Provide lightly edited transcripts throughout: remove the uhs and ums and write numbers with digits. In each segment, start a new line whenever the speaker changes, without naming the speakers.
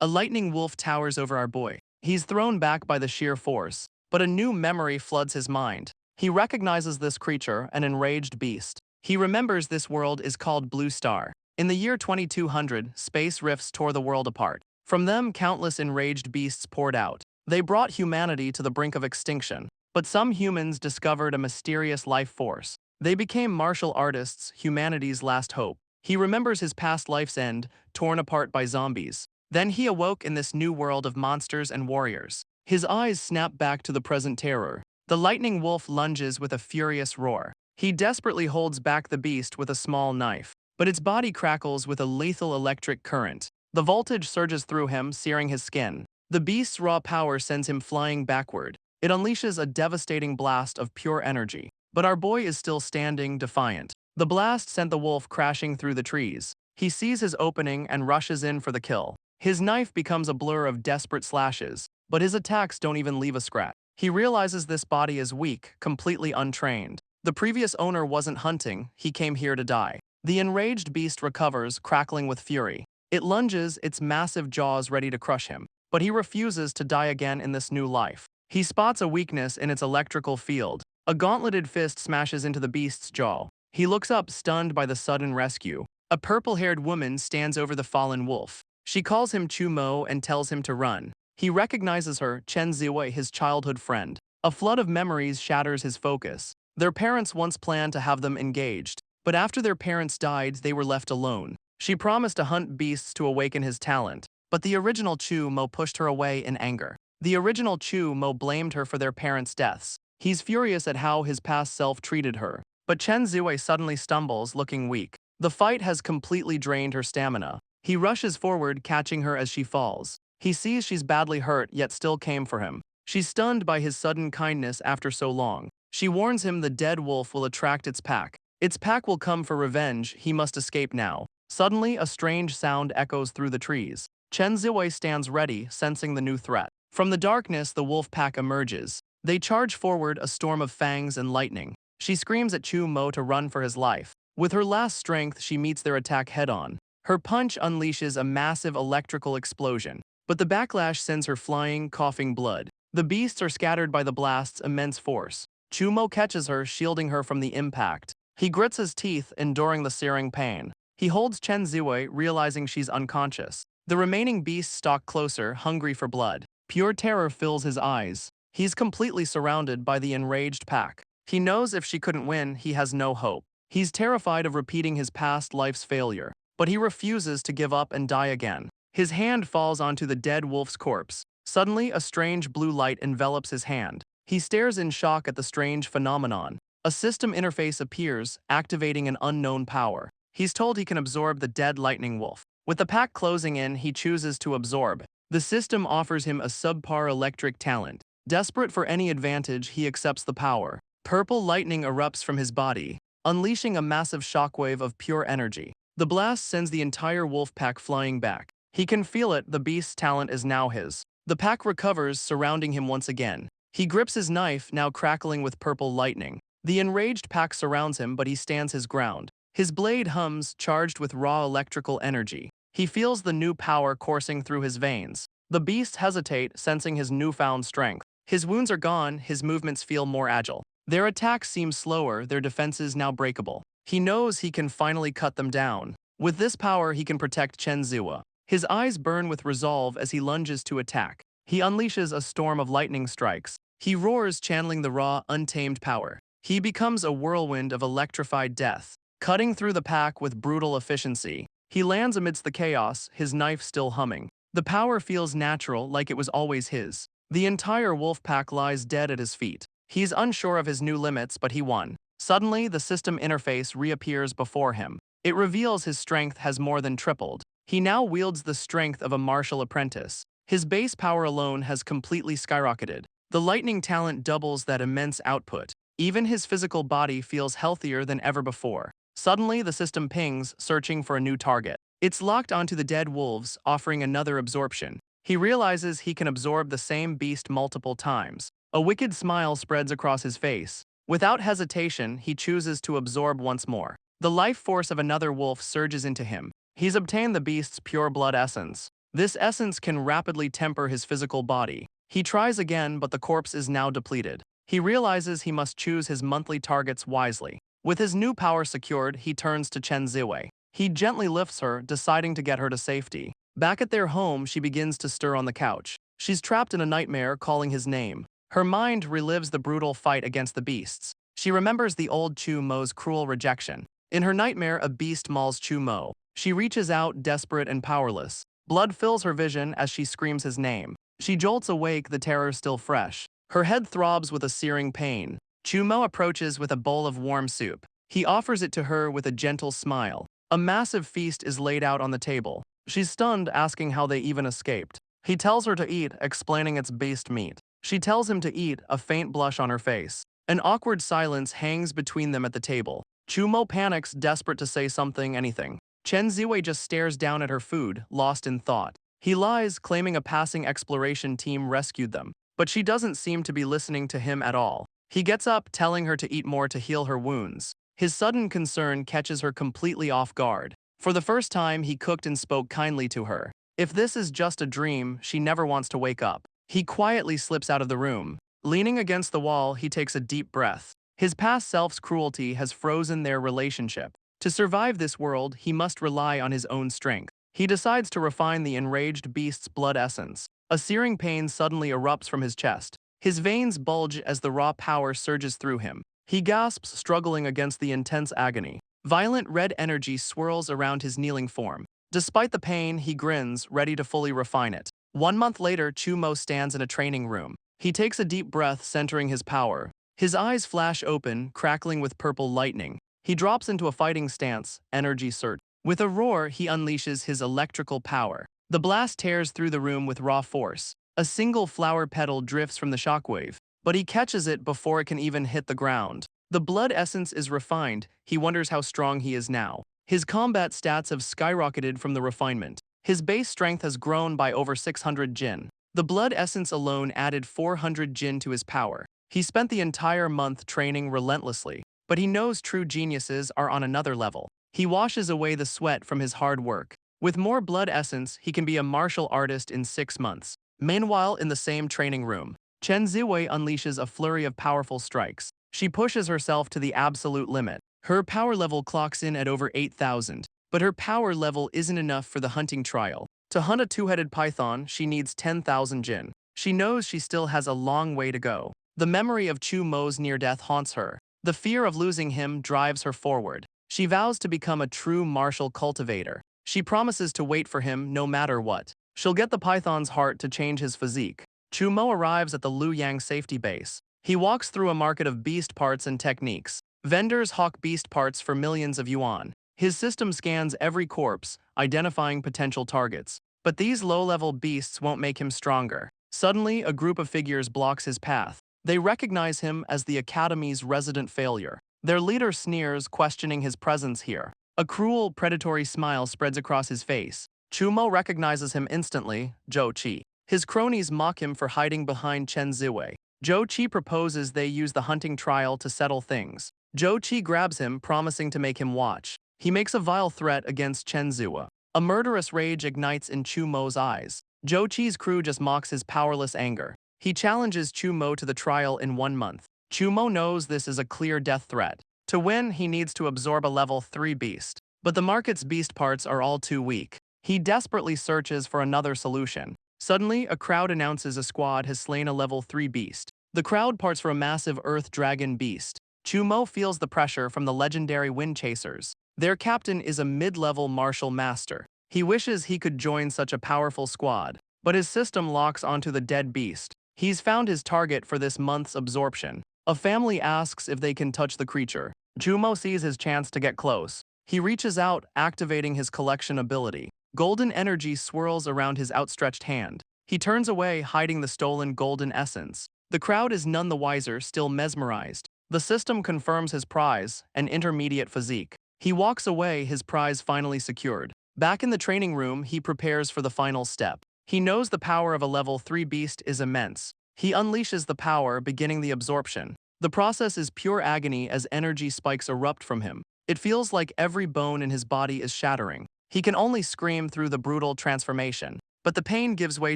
A lightning wolf towers over our boy. He's thrown back by the sheer force, but a new memory floods his mind. He recognizes this creature, an enraged beast. He remembers this world is called Blue Star. In the year 2200, space rifts tore the world apart. From them, countless enraged beasts poured out. They brought humanity to the brink of extinction. But some humans discovered a mysterious life force. They became martial artists, humanity's last hope. He remembers his past life's end, torn apart by zombies. Then he awoke in this new world of monsters and warriors. His eyes snap back to the present terror. The lightning wolf lunges with a furious roar. He desperately holds back the beast with a small knife, but its body crackles with a lethal electric current. The voltage surges through him, searing his skin. The beast's raw power sends him flying backward. It unleashes a devastating blast of pure energy. But our boy is still standing, defiant. The blast sent the wolf crashing through the trees. He sees his opening and rushes in for the kill. His knife becomes a blur of desperate slashes, but his attacks don't even leave a scratch. He realizes this body is weak, completely untrained. The previous owner wasn't hunting, he came here to die. The enraged beast recovers, crackling with fury. It lunges, its massive jaws ready to crush him. But he refuses to die again in this new life. He spots a weakness in its electrical field. A gauntleted fist smashes into the beast's jaw. He looks up, stunned by the sudden rescue. A purple-haired woman stands over the fallen wolf. She calls him Chumo and tells him to run. He recognizes her, Chen Zoi, his childhood friend. A flood of memories shatters his focus. Their parents once planned to have them engaged, but after their parents died, they were left alone. She promised to hunt beasts to awaken his talent, but the original Chumo pushed her away in anger. The original Chumo blamed her for their parents' deaths. He's furious at how his past self treated her. But Chen Zoi suddenly stumbles, looking weak. The fight has completely drained her stamina. He rushes forward, catching her as she falls. He sees she's badly hurt, yet still came for him. She's stunned by his sudden kindness after so long. She warns him the dead wolf will attract its pack. Its pack will come for revenge, he must escape now. Suddenly, a strange sound echoes through the trees. Chen Zoi stands ready, sensing the new threat. From the darkness, the wolf pack emerges. They charge forward, a storm of fangs and lightning. She screams at Chumo to run for his life. With her last strength, she meets their attack head-on. Her punch unleashes a massive electrical explosion, but the backlash sends her flying, coughing blood. The beasts are scattered by the blast's immense force. Chumo catches her, shielding her from the impact. He grits his teeth, enduring the searing pain. He holds Chen Zoi, realizing she's unconscious. The remaining beasts stalk closer, hungry for blood. Pure terror fills his eyes. He's completely surrounded by the enraged pack. He knows if she couldn't win, he has no hope. He's terrified of repeating his past life's failure, but he refuses to give up and die again. His hand falls onto the dead wolf's corpse. Suddenly, a strange blue light envelops his hand. He stares in shock at the strange phenomenon. A system interface appears, activating an unknown power. He's told he can absorb the dead lightning wolf. With the pack closing in, he chooses to absorb. The system offers him a subpar electric talent. Desperate for any advantage, he accepts the power. Purple lightning erupts from his body, unleashing a massive shockwave of pure energy. The blast sends the entire wolf pack flying back. He can feel it, the beast's talent is now his. The pack recovers, surrounding him once again. He grips his knife, now crackling with purple lightning. The enraged pack surrounds him, but he stands his ground. His blade hums, charged with raw electrical energy. He feels the new power coursing through his veins. The beasts hesitate, sensing his newfound strength. His wounds are gone, his movements feel more agile. Their attacks seem slower, their defenses now breakable. He knows he can finally cut them down. With this power, he can protect Chen Zoi. His eyes burn with resolve as he lunges to attack. He unleashes a storm of lightning strikes. He roars, channeling the raw, untamed power. He becomes a whirlwind of electrified death, cutting through the pack with brutal efficiency. He lands amidst the chaos, his knife still humming. The power feels natural, like it was always his. The entire wolf pack lies dead at his feet. He's unsure of his new limits, but he won. Suddenly, the system interface reappears before him. It reveals his strength has more than tripled. He now wields the strength of a martial apprentice. His base power alone has completely skyrocketed. The lightning talent doubles that immense output. Even his physical body feels healthier than ever before. Suddenly, the system pings, searching for a new target. It's locked onto the dead wolves, offering another absorption. He realizes he can absorb the same beast multiple times. A wicked smile spreads across his face. Without hesitation, he chooses to absorb once more. The life force of another wolf surges into him. He's obtained the beast's pure blood essence. This essence can rapidly temper his physical body. He tries again, but the corpse is now depleted. He realizes he must choose his monthly targets wisely. With his new power secured, he turns to Chen Zoi. He gently lifts her, deciding to get her to safety. Back at their home, she begins to stir on the couch. She's trapped in a nightmare, calling his name. Her mind relives the brutal fight against the beasts. She remembers the old Chumo's cruel rejection. In her nightmare, a beast mauls Chumo. She reaches out, desperate and powerless. Blood fills her vision as she screams his name. She jolts awake, the terror still fresh. Her head throbs with a searing pain. Chumo approaches with a bowl of warm soup. He offers it to her with a gentle smile. A massive feast is laid out on the table. She's stunned, asking how they even escaped. He tells her to eat, explaining it's beast meat. She tells him to eat, a faint blush on her face. An awkward silence hangs between them at the table. Chumo panics, desperate to say something, anything. Chen Zoi just stares down at her food, lost in thought. He lies, claiming a passing exploration team rescued them. But she doesn't seem to be listening to him at all. He gets up, telling her to eat more to heal her wounds. His sudden concern catches her completely off guard. For the first time, he cooked and spoke kindly to her. If this is just a dream, she never wants to wake up. He quietly slips out of the room. Leaning against the wall, he takes a deep breath. His past self's cruelty has frozen their relationship. To survive this world, he must rely on his own strength. He decides to refine the enraged beast's blood essence. A searing pain suddenly erupts from his chest. His veins bulge as the raw power surges through him. He gasps, struggling against the intense agony. Violent red energy swirls around his kneeling form. Despite the pain, he grins, ready to fully refine it. 1 month later, Chumo stands in a training room. He takes a deep breath, centering his power. His eyes flash open, crackling with purple lightning. He drops into a fighting stance, energy surge. With a roar, he unleashes his electrical power. The blast tears through the room with raw force. A single flower petal drifts from the shockwave, but he catches it before it can even hit the ground. The blood essence is refined. He wonders how strong he is now. His combat stats have skyrocketed from the refinement. His base strength has grown by over 600 jin. The blood essence alone added 400 jin to his power. He spent the entire month training relentlessly, but he knows true geniuses are on another level. He washes away the sweat from his hard work. With more blood essence, he can be a martial artist in 6 months. Meanwhile, in the same training room, Chen Zoi unleashes a flurry of powerful strikes. She pushes herself to the absolute limit. Her power level clocks in at over 8,000, but her power level isn't enough for the hunting trial. To hunt a two-headed python, she needs 10,000 jin. She knows she still has a long way to go. The memory of Chumo's near-death haunts her. The fear of losing him drives her forward. She vows to become a true martial cultivator. She promises to wait for him no matter what. She'll get the python's heart to change his physique. Chumo arrives at the Luoyang safety base. He walks through a market of beast parts and techniques. Vendors hawk beast parts for millions of yuan. His system scans every corpse, identifying potential targets. But these low-level beasts won't make him stronger. Suddenly, a group of figures blocks his path. They recognize him as the Academy's resident failure. Their leader sneers, questioning his presence here. A cruel, predatory smile spreads across his face. Chumo recognizes him instantly, Zhou Qi. His cronies mock him for hiding behind Chen Zoi. Zhou Qi proposes they use the hunting trial to settle things. Zhou Qi grabs him, promising to make him watch. He makes a vile threat against Chen Zoi. A murderous rage ignites in Chumo's eyes. Zhou Qi's crew just mocks his powerless anger. He challenges Chumo to the trial in 1 month. Chumo knows this is a clear death threat. To win, he needs to absorb a level 3 beast. But the market's beast parts are all too weak. He desperately searches for another solution. Suddenly, a crowd announces a squad has slain a level 3 beast. The crowd parts for a massive earth dragon beast. Chumo feels the pressure from the legendary wind chasers. Their captain is a mid-level martial master. He wishes he could join such a powerful squad, but his system locks onto the dead beast. He's found his target for this month's absorption. A family asks if they can touch the creature. Chumo sees his chance to get close. He reaches out, activating his collection ability. Golden energy swirls around his outstretched hand. He turns away, hiding the stolen golden essence. The crowd is none the wiser, still mesmerized. The system confirms his prize, an intermediate physique. He walks away, his prize finally secured. Back in the training room, he prepares for the final step. He knows the power of a level 3 beast is immense. He unleashes the power, beginning the absorption. The process is pure agony as energy spikes erupt from him. It feels like every bone in his body is shattering. He can only scream through the brutal transformation. but the pain gives way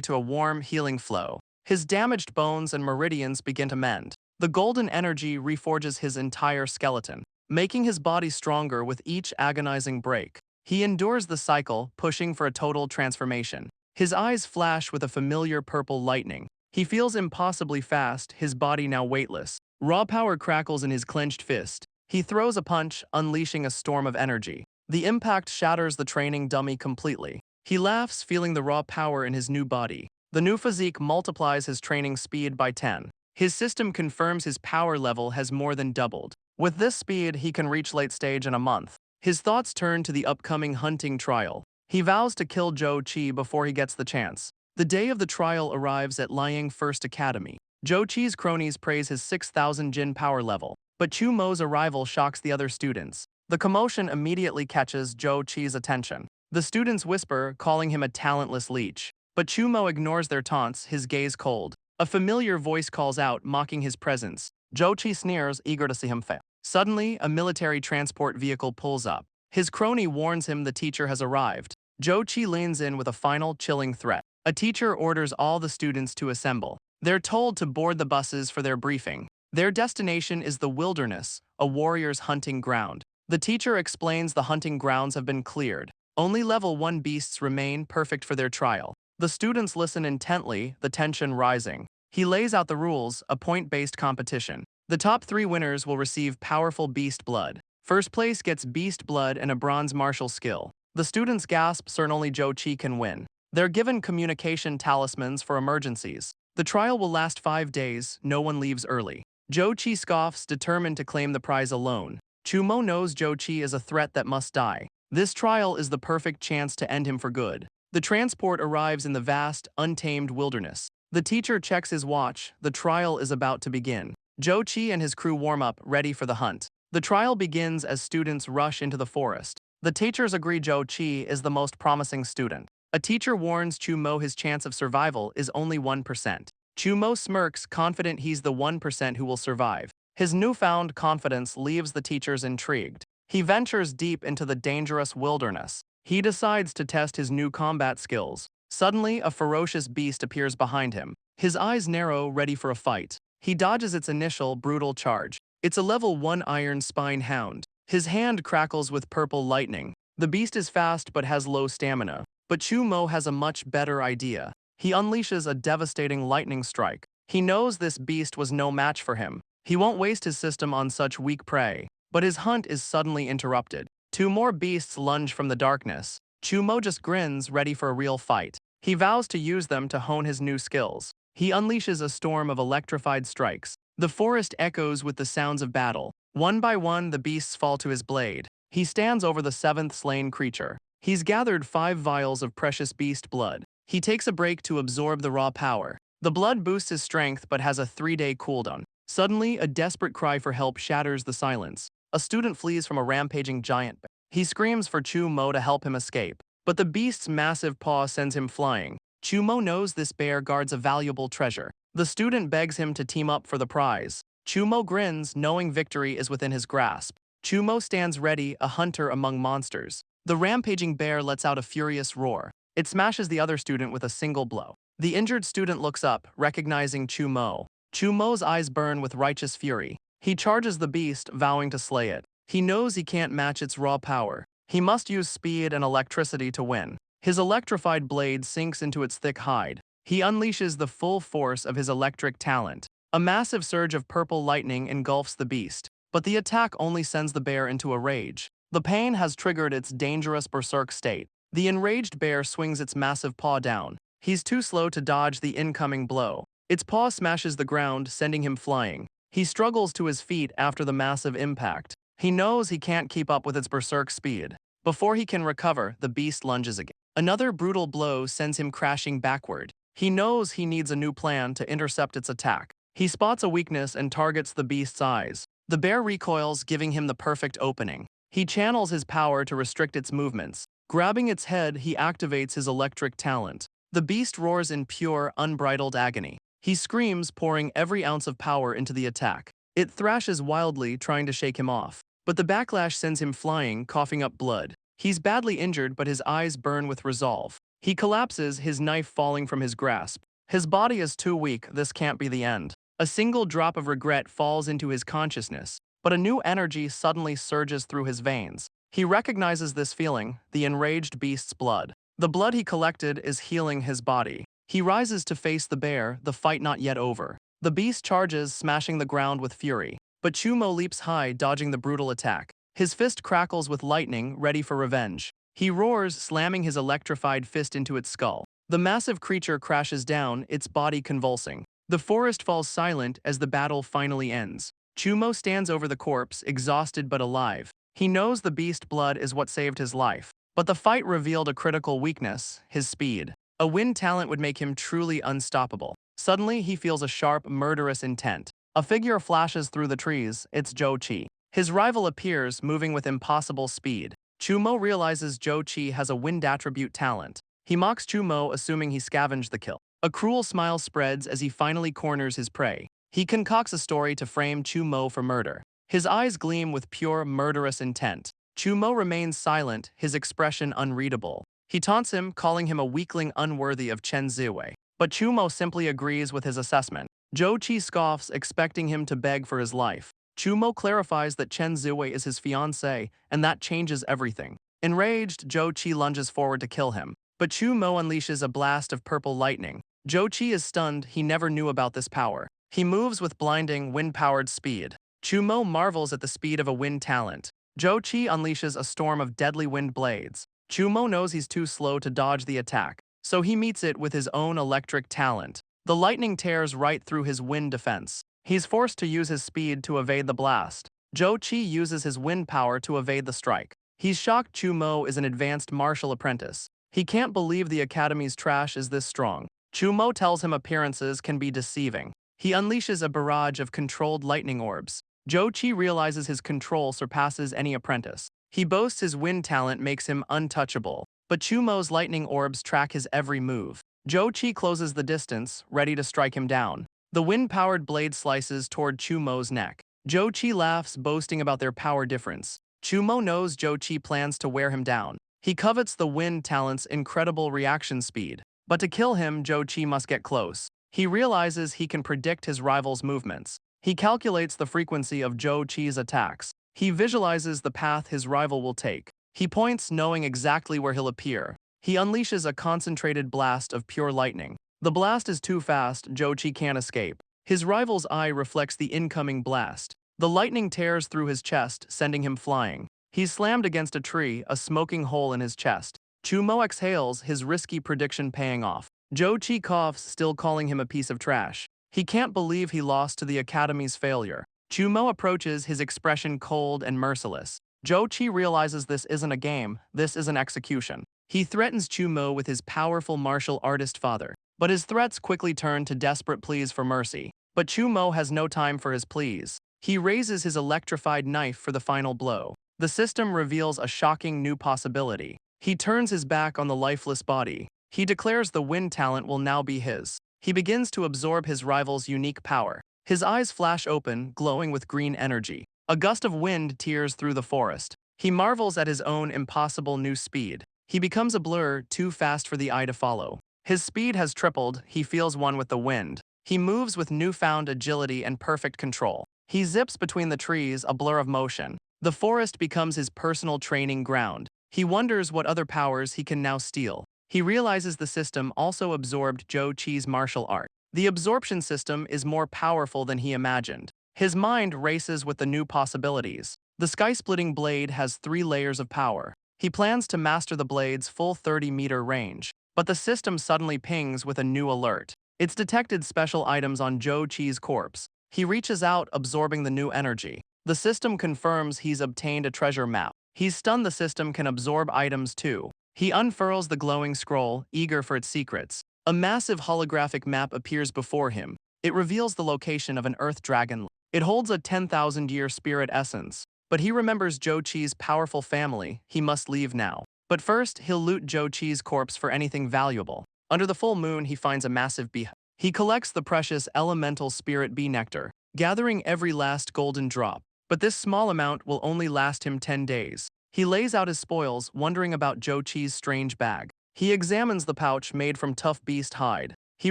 to a warm, healing flow. His damaged bones and meridians begin to mend. The golden energy reforges his entire skeleton, making his body stronger with each agonizing break. He endures the cycle, pushing for a total transformation. His eyes flash with a familiar purple lightning. He feels impossibly fast, his body now weightless. Raw power crackles in his clenched fist. He throws a punch, unleashing a storm of energy. The impact shatters the training dummy completely. He laughs, feeling the raw power in his new body. The new physique multiplies his training speed by 10. His system confirms his power level has more than doubled. With this speed, he can reach late stage in a month. His thoughts turn to the upcoming hunting trial. He vows to kill Zhou Qi before he gets the chance. The day of the trial arrives at Liang First Academy. Zhou Qi's cronies praise his 6,000 Jin power level, but Chumo's arrival shocks the other students. The commotion immediately catches Zhou Qi's attention. The students whisper, calling him a talentless leech. But Chumo ignores their taunts, his gaze cold. A familiar voice calls out, mocking his presence. Zhou Qi sneers, eager to see him fail. Suddenly, a military transport vehicle pulls up. His crony warns him the teacher has arrived. Zhou Qi leans in with a final, chilling threat. A teacher orders all the students to assemble. They're told to board the buses for their briefing. Their destination is the wilderness, a warrior's hunting ground. The teacher explains the hunting grounds have been cleared. Only level 1 beasts remain, perfect for their trial. The students listen intently, the tension rising. He lays out the rules, a point-based competition. The top 3 winners will receive powerful beast blood. First place gets beast blood and a bronze martial skill. The students gasp, certain only Zhou Qi can win. They're given communication talismans for emergencies. The trial will last 5 days, no one leaves early. Zhou Qi scoffs, determined to claim the prize alone. Chumo knows Zhou Qi is a threat that must die. This trial is the perfect chance to end him for good. The transport arrives in the vast, untamed wilderness. The teacher checks his watch, the trial is about to begin. Zhou Qi and his crew warm up, ready for the hunt. The trial begins as students rush into the forest. The teachers agree Zhou Qi is the most promising student. A teacher warns Chumo his chance of survival is only 1%. Chumo smirks, confident he's the 1% who will survive. His newfound confidence leaves the teachers intrigued. He ventures deep into the dangerous wilderness. He decides to test his new combat skills. Suddenly, a ferocious beast appears behind him. His eyes narrow, ready for a fight. He dodges its initial, brutal charge. It's a level 1 iron spine hound. His hand crackles with purple lightning. The beast is fast but has low stamina. But Chumo has a much better idea. He unleashes a devastating lightning strike. He knows this beast was no match for him. He won't waste his system on such weak prey. But his hunt is suddenly interrupted. 2 more beasts lunge from the darkness. Chumo just grins, ready for a real fight. He vows to use them to hone his new skills. He unleashes a storm of electrified strikes. The forest echoes with the sounds of battle. One by one, the beasts fall to his blade. He stands over the 7th slain creature. He's gathered 5 vials of precious beast blood. He takes a break to absorb the raw power. The blood boosts his strength but has a 3-day cooldown. Suddenly, a desperate cry for help shatters the silence. A student flees from a rampaging giant bear. He screams for Chumo to help him escape, but the beast's massive paw sends him flying. Chumo knows this bear guards a valuable treasure. The student begs him to team up for the prize. Chumo grins, knowing victory is within his grasp. Chumo stands ready, a hunter among monsters. The rampaging bear lets out a furious roar. It smashes the other student with a single blow. The injured student looks up, recognizing Chumo. Chumo's eyes burn with righteous fury. He charges the beast, vowing to slay it. He knows he can't match its raw power. He must use speed and electricity to win. His electrified blade sinks into its thick hide. He unleashes the full force of his electric talent. A massive surge of purple lightning engulfs the beast, but the attack only sends the bear into a rage. The pain has triggered its dangerous berserk state. The enraged bear swings its massive paw down. He's too slow to dodge the incoming blow. Its paw smashes the ground, sending him flying. He struggles to his feet after the massive impact. He knows he can't keep up with its berserk speed. Before he can recover, the beast lunges again. Another brutal blow sends him crashing backward. He knows he needs a new plan to intercept its attack. He spots a weakness and targets the beast's eyes. The bear recoils, giving him the perfect opening. He channels his power to restrict its movements. Grabbing its head, he activates his electric talent. The beast roars in pure, unbridled agony. He screams, pouring every ounce of power into the attack. It thrashes wildly, trying to shake him off. But the backlash sends him flying, coughing up blood. He's badly injured, but his eyes burn with resolve. He collapses, his knife falling from his grasp. His body is too weak, this can't be the end. A single drop of regret falls into his consciousness, but a new energy suddenly surges through his veins. He recognizes this feeling, the enraged beast's blood. The blood he collected is healing his body. He rises to face the bear, the fight not yet over. The beast charges, smashing the ground with fury. But Chumo leaps high, dodging the brutal attack. His fist crackles with lightning, ready for revenge. He roars, slamming his electrified fist into its skull. The massive creature crashes down, its body convulsing. The forest falls silent as the battle finally ends. Chumo stands over the corpse, exhausted but alive. He knows the beast blood is what saved his life. But the fight revealed a critical weakness, his speed. A wind talent would make him truly unstoppable. Suddenly, he feels a sharp, murderous intent. A figure flashes through the trees, it's Zhou Qi. His rival appears, moving with impossible speed. Chumo realizes Zhou Qi has a wind attribute talent. He mocks Chumo, assuming he scavenged the kill. A cruel smile spreads as he finally corners his prey. He concocts a story to frame Chumo for murder. His eyes gleam with pure, murderous intent. Chumo remains silent, his expression unreadable. He taunts him, calling him a weakling unworthy of Chen Zoi. But Chumo simply agrees with his assessment. Zhou Qi scoffs, expecting him to beg for his life. Chumo clarifies that Chen Zoi is his fiancée, and that changes everything. Enraged, Zhou Qi lunges forward to kill him. But Chumo unleashes a blast of purple lightning. Zhou Qi is stunned, he never knew about this power. He moves with blinding, wind-powered speed. Chumo marvels at the speed of a wind talent. Zhou Qi unleashes a storm of deadly wind blades. Chumo knows he's too slow to dodge the attack, so he meets it with his own electric talent. The lightning tears right through his wind defense. He's forced to use his speed to evade the blast. Zhou Qi uses his wind power to evade the strike. He's shocked Chumo is an advanced martial apprentice. He can't believe the academy's trash is this strong. Chumo tells him appearances can be deceiving. He unleashes a barrage of controlled lightning orbs. Zhou Qi realizes his control surpasses any apprentice. He boasts his wind talent makes him untouchable, but Chumo's lightning orbs track his every move. Zhou Qi closes the distance, ready to strike him down. The wind-powered blade slices toward Chumo's neck. Zhou Qi laughs, boasting about their power difference. Chumo knows Zhou Qi plans to wear him down. He covets the wind talent's incredible reaction speed. But to kill him, Zhou Qi must get close. He realizes he can predict his rival's movements. He calculates the frequency of Zhou Qi's attacks. He visualizes the path his rival will take. He points, knowing exactly where he'll appear. He unleashes a concentrated blast of pure lightning. The blast is too fast, Zhou Qi can't escape. His rival's eye reflects the incoming blast. The lightning tears through his chest, sending him flying. He's slammed against a tree, a smoking hole in his chest. Chumo exhales, his risky prediction paying off. Zhou Qi coughs, still calling him a piece of trash. He can't believe he lost to the Academy's failure. Chumo approaches, his expression cold and merciless. Zhou Qi realizes this isn't a game, this is an execution. He threatens Chumo with his powerful martial artist father. But his threats quickly turn to desperate pleas for mercy. But Chumo has no time for his pleas. He raises his electrified knife for the final blow. The system reveals a shocking new possibility. He turns his back on the lifeless body. He declares the wind talent will now be his. He begins to absorb his rival's unique power. His eyes flash open, glowing with green energy. A gust of wind tears through the forest. He marvels at his own impossible new speed. He becomes a blur, too fast for the eye to follow. His speed has tripled, he feels one with the wind. He moves with newfound agility and perfect control. He zips between the trees, a blur of motion. The forest becomes his personal training ground. He wonders what other powers he can now steal. He realizes the system also absorbed Zhou Qi's martial art. The absorption system is more powerful than he imagined. His mind races with the new possibilities. The sky-splitting blade has 3 layers of power. He plans to master the blade's full 30-meter range. But the system suddenly pings with a new alert. It's detected special items on Zhou Qi's corpse. He reaches out, absorbing the new energy. The system confirms he's obtained a treasure map. He's stunned the system can absorb items too. He unfurls the glowing scroll, eager for its secrets. A massive holographic map appears before him. It reveals the location of an earth dragon. It holds a 10,000-year spirit essence. But he remembers Zhou Qi's powerful family. He must leave now. But first, he'll loot Zhou Qi's corpse for anything valuable. Under the full moon, he finds a massive bee. He collects the precious elemental spirit bee nectar, gathering every last golden drop. But this small amount will only last him 10 days. He lays out his spoils, wondering about Zhou Qi's strange bag. He examines the pouch made from tough beast hide. He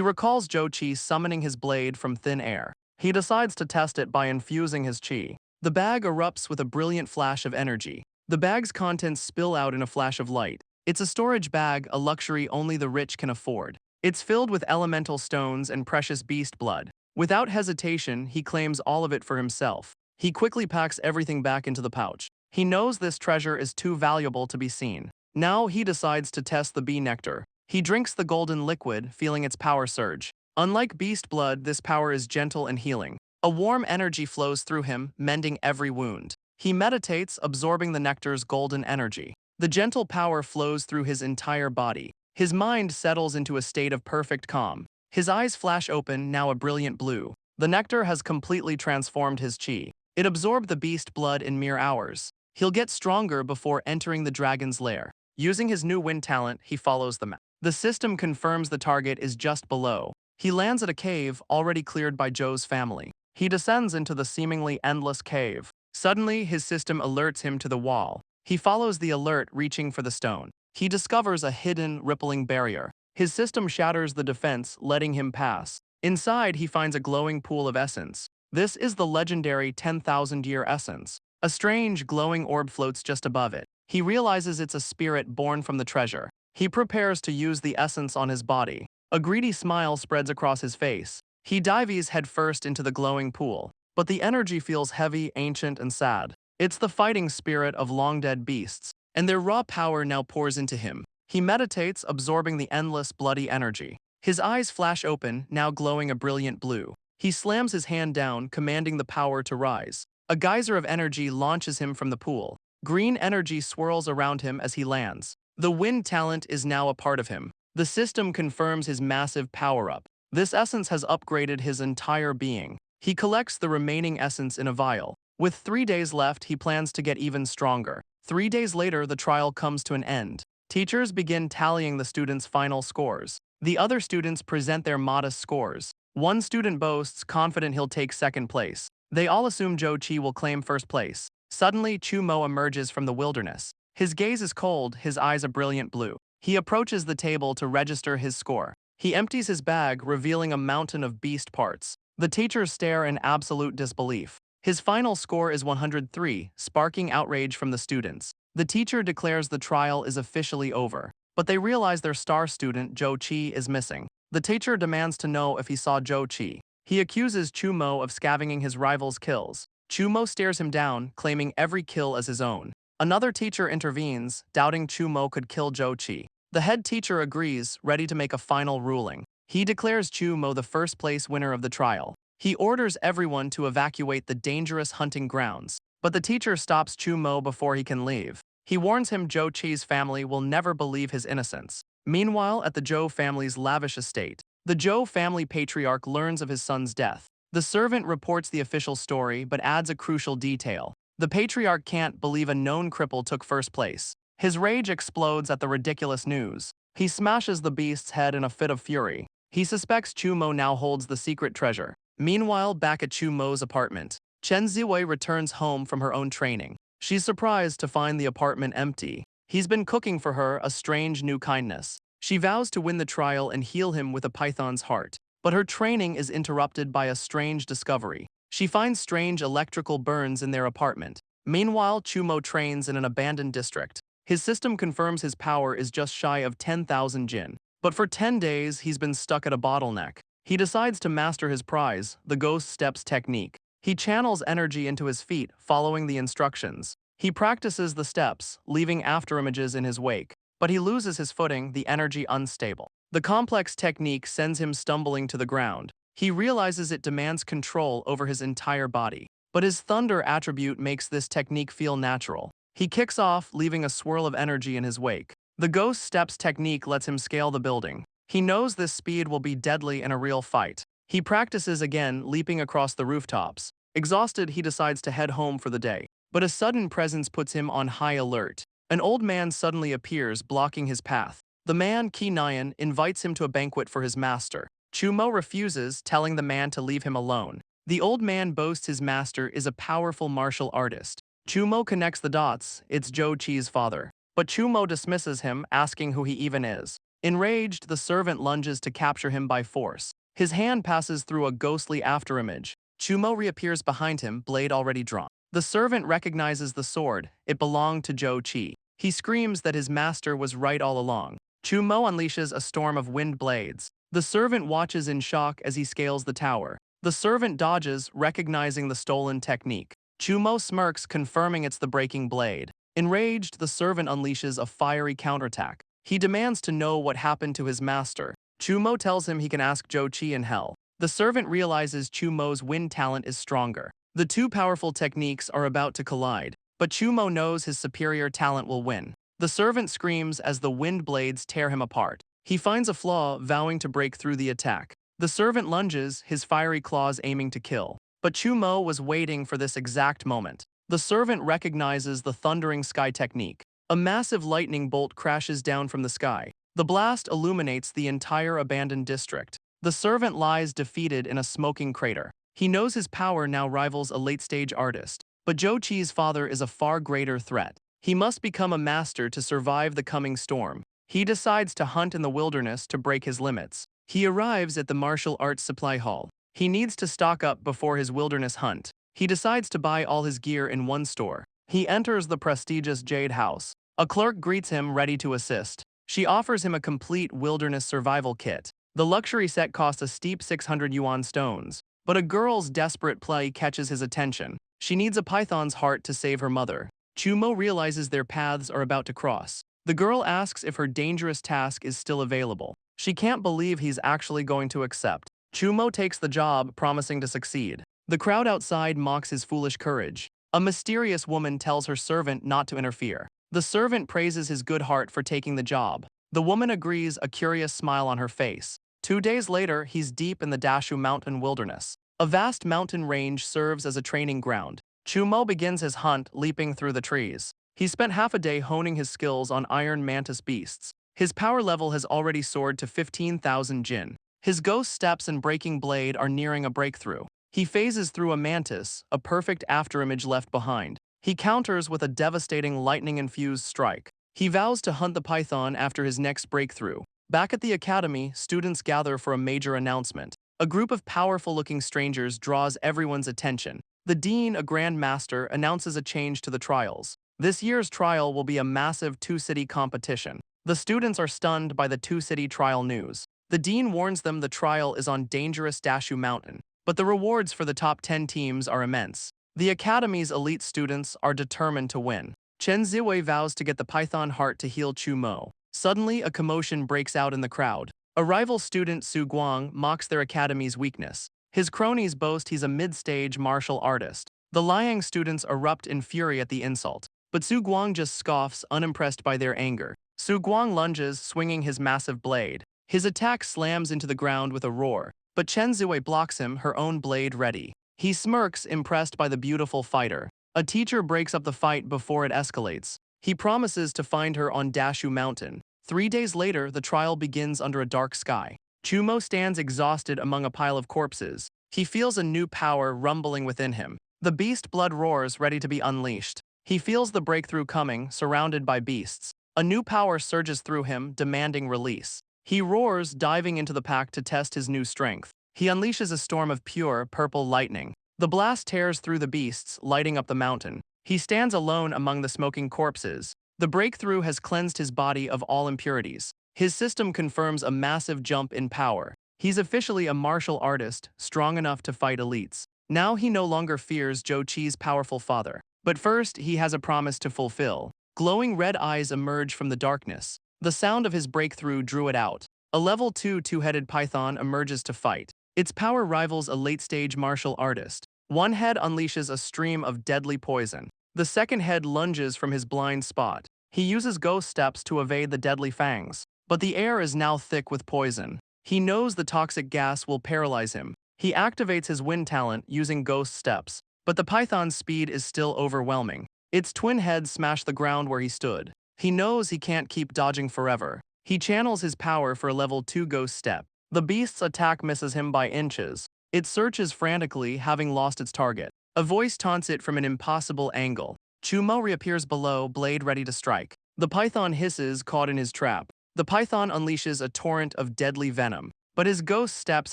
recalls Chi summoning his blade from thin air. He decides to test it by infusing his chi. The bag erupts with a brilliant flash of energy. The bag's contents spill out in a flash of light. It's a storage bag, a luxury only the rich can afford. It's filled with elemental stones and precious beast blood. Without hesitation, he claims all of it for himself. He quickly packs everything back into the pouch. He knows this treasure is too valuable to be seen. Now he decides to test the bee nectar. He drinks the golden liquid, feeling its power surge. Unlike beast blood, this power is gentle and healing. A warm energy flows through him, mending every wound. He meditates, absorbing the nectar's golden energy. The gentle power flows through his entire body. His mind settles into a state of perfect calm. His eyes flash open, now a brilliant blue. The nectar has completely transformed his chi. It absorbed the beast blood in mere hours. He'll get stronger before entering the dragon's lair. Using his new wind talent, he follows the map. The system confirms the target is just below. He lands at a cave already cleared by Joe's family. He descends into the seemingly endless cave. Suddenly, his system alerts him to the wall. He follows the alert, reaching for the stone. He discovers a hidden, rippling barrier. His system shatters the defense, letting him pass. Inside, he finds a glowing pool of essence. This is the legendary 10,000-year essence. A strange, glowing orb floats just above it. He realizes it's a spirit born from the treasure. He prepares to use the essence on his body. A greedy smile spreads across his face. He dives headfirst into the glowing pool. But the energy feels heavy, ancient, and sad. It's the fighting spirit of long-dead beasts, and their raw power now pours into him. He meditates, absorbing the endless, bloody energy. His eyes flash open, now glowing a brilliant blue. He slams his hand down, commanding the power to rise. A geyser of energy launches him from the pool. Green energy swirls around him as he lands. The wind talent is now a part of him. The system confirms his massive power-up. This essence has upgraded his entire being. He collects the remaining essence in a vial. With 3 days left, he plans to get even stronger. 3 days later, the trial comes to an end. Teachers begin tallying the students' final scores. The other students present their modest scores. One student boasts, confident he'll take second place. They all assume Chi will claim first place. Suddenly, Chumo emerges from the wilderness. His gaze is cold, his eyes a brilliant blue. He approaches the table to register his score. He empties his bag, revealing a mountain of beast parts. The teachers stare in absolute disbelief. His final score is 103, sparking outrage from the students. The teacher declares the trial is officially over, but they realize their star student, Chi, is missing. The teacher demands to know if he saw Chi. He accuses Chumo of scavenging his rival's kills. Chumo stares him down, claiming every kill as his own. Another teacher intervenes, doubting Chumo could kill Chi. The head teacher agrees, ready to make a final ruling. He declares Chumo the first-place winner of the trial. He orders everyone to evacuate the dangerous hunting grounds, but the teacher stops Chumo before he can leave. He warns him Chi's family will never believe his innocence. Meanwhile, at the Zhou family's lavish estate, the Zhou family patriarch learns of his son's death. The servant reports the official story but adds a crucial detail. The patriarch can't believe a known cripple took first place. His rage explodes at the ridiculous news. He smashes the beast's head in a fit of fury. He suspects Chumo now holds the secret treasure. Meanwhile, back at Chumo's apartment, Chen Zoi returns home from her own training. She's surprised to find the apartment empty. He's been cooking for her a strange new kindness. She vows to win the trial and heal him with a python's heart. But her training is interrupted by a strange discovery. She finds strange electrical burns in their apartment. Meanwhile, Chumo trains in an abandoned district. His system confirms his power is just shy of 10,000 jin. But for 10 days, he's been stuck at a bottleneck. He decides to master his prize, the ghost steps technique. He channels energy into his feet, following the instructions. He practices the steps, leaving afterimages in his wake. But he loses his footing, the energy unstable. The complex technique sends him stumbling to the ground. He realizes it demands control over his entire body. But his thunder attribute makes this technique feel natural. He kicks off, leaving a swirl of energy in his wake. The ghost steps technique lets him scale the building. He knows this speed will be deadly in a real fight. He practices again, leaping across the rooftops. Exhausted, he decides to head home for the day. But a sudden presence puts him on high alert. An old man suddenly appears, blocking his path. The man, Ki Nyan, invites him to a banquet for his master. Chumo refuses, telling the man to leave him alone. The old man boasts his master is a powerful martial artist. Chumo connects the dots, it's Chi's father. but Chumo dismisses him, asking who he even is. Enraged, the servant lunges to capture him by force. His hand passes through a ghostly afterimage. Chumo reappears behind him, blade already drawn. The servant recognizes the sword. It belonged to Zhou Qi. He screams that his master was right all along. Chumo unleashes a storm of wind blades. The servant watches in shock as he scales the tower. The servant dodges, recognizing the stolen technique. Chumo smirks, confirming it's the breaking blade. Enraged, the servant unleashes a fiery counterattack. He demands to know what happened to his master. Chumo tells him he can ask Zhou Qi in hell. The servant realizes Chumo's wind talent is stronger. The two powerful techniques are about to collide, but Chumo knows his superior talent will win. The servant screams as the wind blades tear him apart. He finds a flaw, vowing to break through the attack. The servant lunges, his fiery claws aiming to kill. But Chumo was waiting for this exact moment. The servant recognizes the thundering sky technique. A massive lightning bolt crashes down from the sky. The blast illuminates the entire abandoned district. The servant lies defeated in a smoking crater. He knows his power now rivals a late-stage artist. But Zhou Qi's father is a far greater threat. He must become a master to survive the coming storm. He decides to hunt in the wilderness to break his limits. He arrives at the martial arts supply hall. He needs to stock up before his wilderness hunt. He decides to buy all his gear in one store. He enters the prestigious Jade House. A clerk greets him, ready to assist. She offers him a complete wilderness survival kit. The luxury set costs a steep 600 yuan stones. But a girl's desperate play catches his attention. She needs a python's heart to save her mother. Chumo realizes their paths are about to cross. The girl asks if her dangerous task is still available. She can't believe he's actually going to accept. Chumo takes the job, promising to succeed. The crowd outside mocks his foolish courage. A mysterious woman tells her servant not to interfere. The servant praises his good heart for taking the job. The woman agrees, a curious smile on her face. 2 days later, he's deep in the Dashu mountain wilderness. A vast mountain range serves as a training ground. Chumo begins his hunt, leaping through the trees. He spent half a day honing his skills on iron mantis beasts. His power level has already soared to 15,000 jin. His ghost steps and breaking blade are nearing a breakthrough. He phases through a mantis, a perfect afterimage left behind. He counters with a devastating lightning-infused strike. He vows to hunt the python after his next breakthrough. Back at the academy, students gather for a major announcement. A group of powerful-looking strangers draws everyone's attention. The dean, a grand master, announces a change to the trials. This year's trial will be a massive two-city competition. The students are stunned by the two-city trial news. The dean warns them the trial is on dangerous Dashu Mountain, but the rewards for the top 10 teams are immense. The academy's elite students are determined to win. Chen Zoi vows to get the python heart to heal Chumo. Suddenly, a commotion breaks out in the crowd. A rival student, Su Guang, mocks their academy's weakness. His cronies boast he's a mid-stage martial artist. The Liang students erupt in fury at the insult, but Su Guang just scoffs, unimpressed by their anger. Su Guang lunges, swinging his massive blade. His attack slams into the ground with a roar, but Chen Zui blocks him, her own blade ready. He smirks, impressed by the beautiful fighter. A teacher breaks up the fight before it escalates. He promises to find her on Dashu Mountain. 3 days later, the trial begins under a dark sky. Chumo stands exhausted among a pile of corpses. He feels a new power rumbling within him. The beast blood roars, ready to be unleashed. He feels the breakthrough coming, surrounded by beasts. A new power surges through him, demanding release. He roars, diving into the pack to test his new strength. He unleashes a storm of pure, purple lightning. The blast tears through the beasts, lighting up the mountain. He stands alone among the smoking corpses. The breakthrough has cleansed his body of all impurities. His system confirms a massive jump in power. He's officially a martial artist, strong enough to fight elites. Now he no longer fears Zhou Qi's powerful father. But first, he has a promise to fulfill. Glowing red eyes emerge from the darkness. The sound of his breakthrough drew it out. A level 2 two-headed python emerges to fight. Its power rivals a late-stage martial artist. One head unleashes a stream of deadly poison. The second head lunges from his blind spot. He uses ghost steps to evade the deadly fangs. But the air is now thick with poison. He knows the toxic gas will paralyze him. He activates his wind talent using ghost steps. But the python's speed is still overwhelming. Its twin heads smash the ground where he stood. He knows he can't keep dodging forever. He channels his power for a level 2 ghost step. The beast's attack misses him by inches. It searches frantically, having lost its target. A voice taunts it from an impossible angle. Chumo reappears below, blade ready to strike. The python hisses, caught in his trap. The python unleashes a torrent of deadly venom, but his ghost steps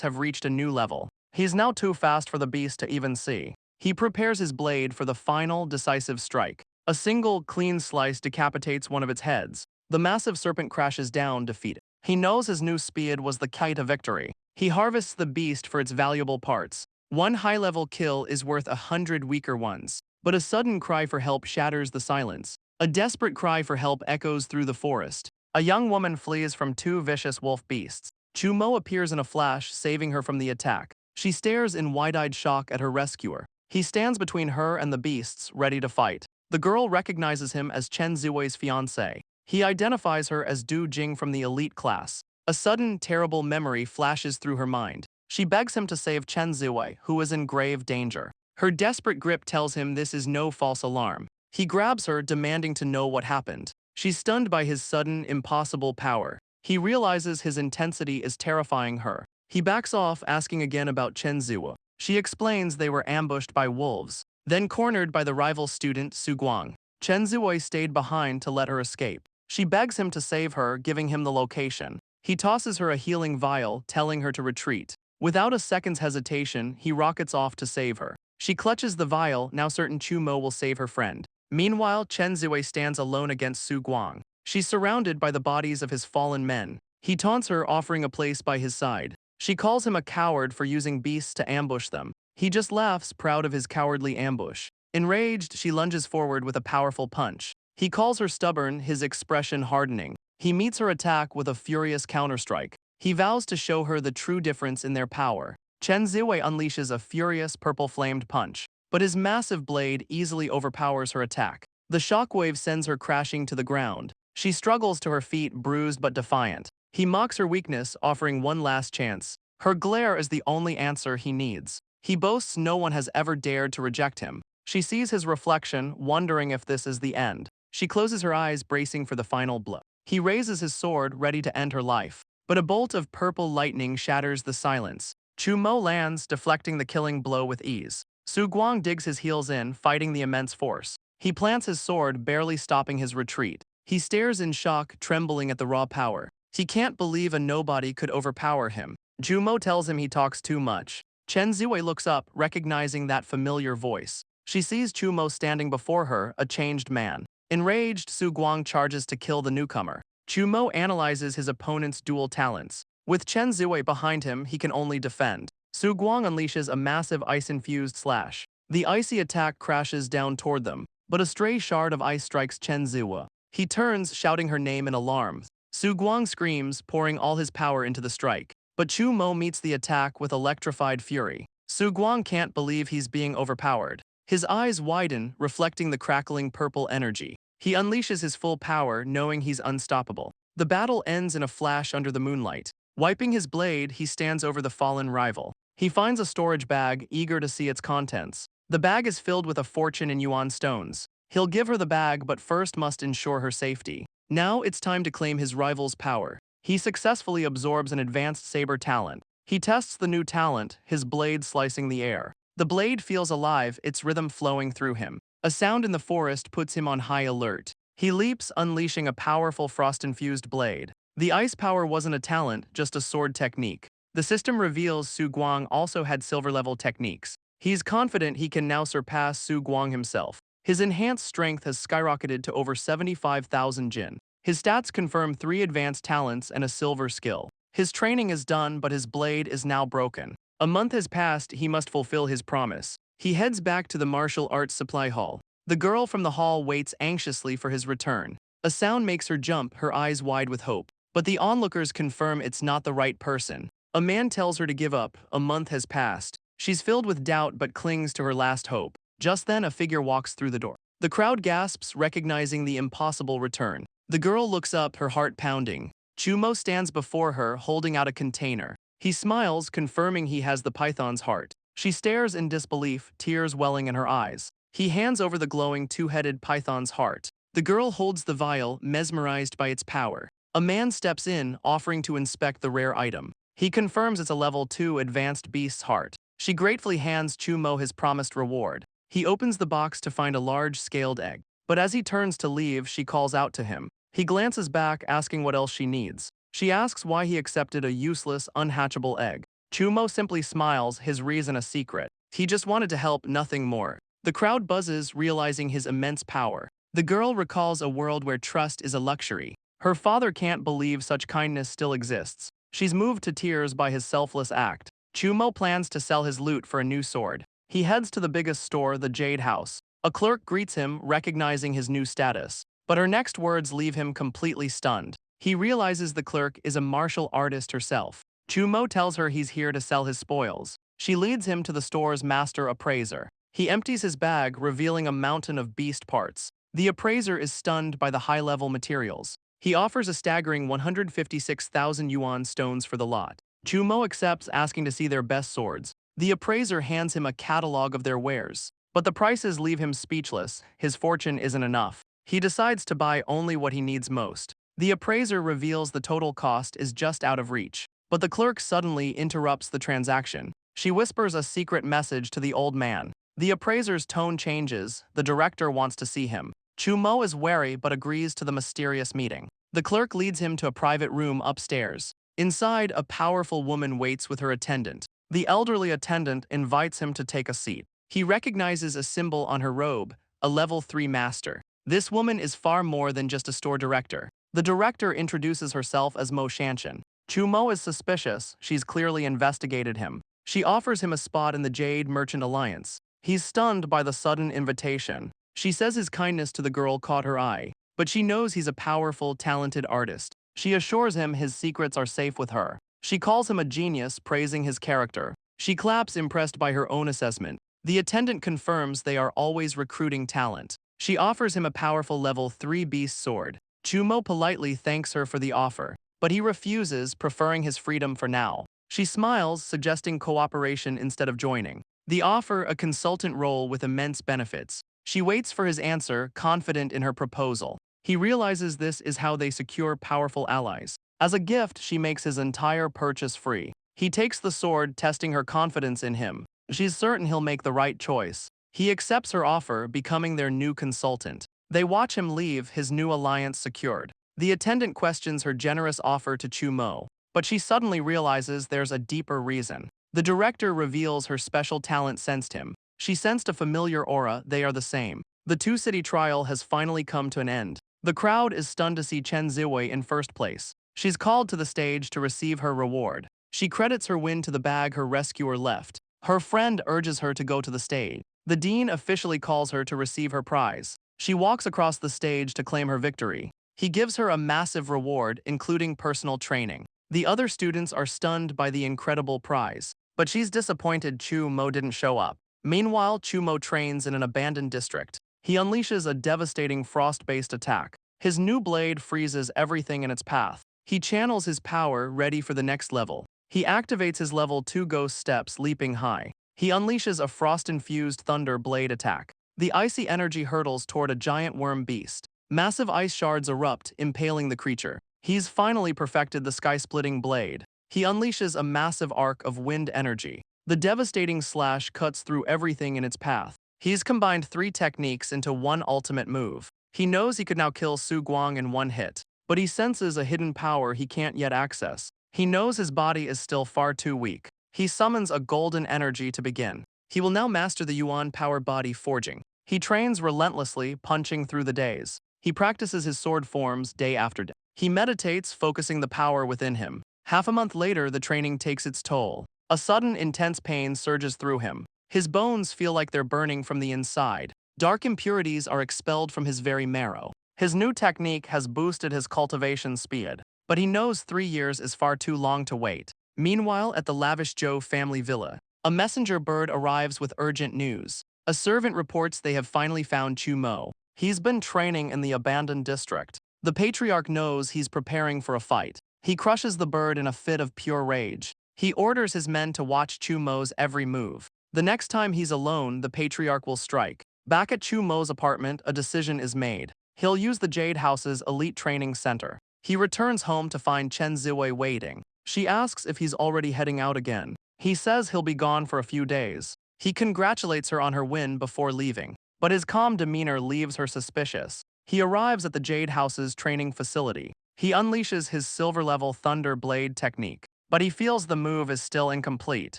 have reached a new level. He is now too fast for the beast to even see. He prepares his blade for the final, decisive strike. A single, clean slice decapitates one of its heads. The massive serpent crashes down, defeated. He knows his new speed was the key to victory. He harvests the beast for its valuable parts. One high-level kill is worth 100 weaker ones. But a sudden cry for help shatters the silence. A desperate cry for help echoes through the forest. A young woman flees from two vicious wolf beasts. Chumo appears in a flash, saving her from the attack. She stares in wide-eyed shock at her rescuer. He stands between her and the beasts, ready to fight. The girl recognizes him as Chen Zoi's fiancé. He identifies her as Du Jing from the elite class. A sudden, terrible memory flashes through her mind. She begs him to save Chen Zoi, who is in grave danger. Her desperate grip tells him this is no false alarm. He grabs her, demanding to know what happened. She's stunned by his sudden, impossible power. He realizes his intensity is terrifying her. He backs off, asking again about Chen Zoi. She explains they were ambushed by wolves, then cornered by the rival student Su Guang. Chen Zoi stayed behind to let her escape. She begs him to save her, giving him the location. He tosses her a healing vial, telling her to retreat. Without a second's hesitation, he rockets off to save her. She clutches the vial, now certain Chumo will save her friend. Meanwhile, Chen Zoi stands alone against Su Guang. She's surrounded by the bodies of his fallen men. He taunts her, offering a place by his side. She calls him a coward for using beasts to ambush them. He just laughs, proud of his cowardly ambush. Enraged, she lunges forward with a powerful punch. He calls her stubborn, his expression hardening. He meets her attack with a furious counterstrike. He vows to show her the true difference in their power. Chen Zoi unleashes a furious purple-flamed punch, but his massive blade easily overpowers her attack. The shockwave sends her crashing to the ground. She struggles to her feet, bruised but defiant. He mocks her weakness, offering one last chance. Her glare is the only answer he needs. He boasts no one has ever dared to reject him. She sees his reflection, wondering if this is the end. She closes her eyes, bracing for the final blow. He raises his sword, ready to end her life. But a bolt of purple lightning shatters the silence. Chumo lands, deflecting the killing blow with ease. Su Guang digs his heels in, fighting the immense force. He plants his sword, barely stopping his retreat. He stares in shock, trembling at the raw power. He can't believe a nobody could overpower him. Chumo tells him he talks too much. Chen Zoi looks up, recognizing that familiar voice. She sees Chumo standing before her, a changed man. Enraged, Su Guang charges to kill the newcomer. Chumo analyzes his opponent's dual talents. With Chen Zoi behind him, he can only defend. Su Guang unleashes a massive ice-infused slash. The icy attack crashes down toward them, but a stray shard of ice strikes Chen Zoi. He turns, shouting her name in alarm. Su Guang screams, pouring all his power into the strike. But Chumo meets the attack with electrified fury. Su Guang can't believe he's being overpowered. His eyes widen, reflecting the crackling purple energy. He unleashes his full power, knowing he's unstoppable. The battle ends in a flash under the moonlight. Wiping his blade, he stands over the fallen rival. He finds a storage bag, eager to see its contents. The bag is filled with a fortune in yuan stones. He'll give her the bag, but first must ensure her safety. Now it's time to claim his rival's power. He successfully absorbs an advanced saber talent. He tests the new talent, his blade slicing the air. The blade feels alive, its rhythm flowing through him. A sound in the forest puts him on high alert. He leaps, unleashing a powerful frost-infused blade. The ice power wasn't a talent, just a sword technique. The system reveals Su Guang also had silver-level techniques. He's confident he can now surpass Su Guang himself. His enhanced strength has skyrocketed to over 75,000 jin. His stats confirm 3 advanced talents and a silver skill. His training is done, but his blade is now broken. A month has passed, he must fulfill his promise. He heads back to the martial arts supply hall. The girl from the hall waits anxiously for his return. A sound makes her jump, her eyes wide with hope. But the onlookers confirm it's not the right person. A man tells her to give up. A month has passed. She's filled with doubt but clings to her last hope. Just then, a figure walks through the door. The crowd gasps, recognizing the impossible return. The girl looks up, her heart pounding. Chumo stands before her, holding out a container. He smiles, confirming he has the python's heart. She stares in disbelief, tears welling in her eyes. He hands over the glowing two-headed python's heart. The girl holds the vial, mesmerized by its power. A man steps in, offering to inspect the rare item. He confirms it's a level 2 advanced beast's heart. She gratefully hands Chumo his promised reward. He opens the box to find a large scaled egg. but as he turns to leave, she calls out to him. He glances back, asking what else she needs. She asks why he accepted a useless, unhatchable egg. Chumo simply smiles, his reason a secret. He just wanted to help, nothing more. The crowd buzzes, realizing his immense power. The girl recalls a world where trust is a luxury. Her father can't believe such kindness still exists. She's moved to tears by his selfless act. Chumo plans to sell his loot for a new sword. He heads to the biggest store, the Jade House. A clerk greets him, recognizing his new status. But her next words leave him completely stunned. He realizes the clerk is a martial artist herself. Chumo tells her he's here to sell his spoils. She leads him to the store's master appraiser. He empties his bag, revealing a mountain of beast parts. The appraiser is stunned by the high-level materials. He offers a staggering 156,000 yuan stones for the lot. Chumo accepts, asking to see their best swords. The appraiser hands him a catalog of their wares. But the prices leave him speechless. His fortune isn't enough. He decides to buy only what he needs most. The appraiser reveals the total cost is just out of reach. But the clerk suddenly interrupts the transaction. She whispers a secret message to the old man. The appraiser's tone changes. The director wants to see him. Chumo is wary but agrees to the mysterious meeting. The clerk leads him to a private room upstairs. Inside, a powerful woman waits with her attendant. The elderly attendant invites him to take a seat. He recognizes a symbol on her robe, a level 3 master. This woman is far more than just a store director. The director introduces herself as Mo Shanshan. Chumo is suspicious. She's clearly investigated him. She offers him a spot in the Jade Merchant Alliance. He's stunned by the sudden invitation. She says his kindness to the girl caught her eye, but she knows he's a powerful, talented artist. She assures him his secrets are safe with her. She calls him a genius, praising his character. She claps, impressed by her own assessment. The attendant confirms they are always recruiting talent. She offers him a powerful level 3 beast sword. Chumo politely thanks her for the offer, but he refuses, preferring his freedom for now. She smiles, suggesting cooperation instead of joining. The offer, a consultant role with immense benefits. She waits for his answer, confident in her proposal. He realizes this is how they secure powerful allies. As a gift, she makes his entire purchase free. He takes the sword, testing her confidence in him. She's certain he'll make the right choice. He accepts her offer, becoming their new consultant. They watch him leave, his new alliance secured. The attendant questions her generous offer to Chumo, but she suddenly realizes there's a deeper reason. The director reveals her special talent sensed him. She sensed a familiar aura, they are the same. The two-city trial has finally come to an end. The crowd is stunned to see Chen Zoi in first place. She's called to the stage to receive her reward. She credits her win to the bag her rescuer left. Her friend urges her to go to the stage. The dean officially calls her to receive her prize. She walks across the stage to claim her victory. He gives her a massive reward, including personal training. The other students are stunned by the incredible prize, but she's disappointed Chumo didn't show up. Meanwhile, Chumo trains in an abandoned district. He unleashes a devastating frost-based attack. His new blade freezes everything in its path. He channels his power, ready for the next level. He activates his level 2 ghost steps, leaping high. He unleashes a frost-infused thunder blade attack. The icy energy hurtles toward a giant worm beast. Massive ice shards erupt, impaling the creature. He's finally perfected the sky-splitting blade. He unleashes a massive arc of wind energy. The devastating slash cuts through everything in its path. He's combined 3 techniques into one ultimate move. He knows he could now kill Su Guang in one hit, but he senses a hidden power he can't yet access. He knows his body is still far too weak. He summons a golden energy to begin. He will now master the Yuan power body forging. He trains relentlessly, punching through the days. He practices his sword forms day after day. He meditates, focusing the power within him. Half a month later, the training takes its toll. A sudden, intense pain surges through him. His bones feel like they're burning from the inside. Dark impurities are expelled from his very marrow. His new technique has boosted his cultivation speed, but he knows 3 years is far too long to wait. Meanwhile, at the lavish Zhou family villa, a messenger bird arrives with urgent news. A servant reports they have finally found Chumo. He's been training in the abandoned district. The Patriarch knows he's preparing for a fight. He crushes the bird in a fit of pure rage. He orders his men to watch Chumo's every move. The next time he's alone, the Patriarch will strike. Back at Chumo's apartment, a decision is made. He'll use the Jade House's elite training center. He returns home to find Chen Zoi waiting. She asks if he's already heading out again. He says he'll be gone for a few days. He congratulates her on her win before leaving. but his calm demeanor leaves her suspicious. He arrives at the Jade House's training facility. He unleashes his silver-level Thunder Blade technique, but he feels the move is still incomplete.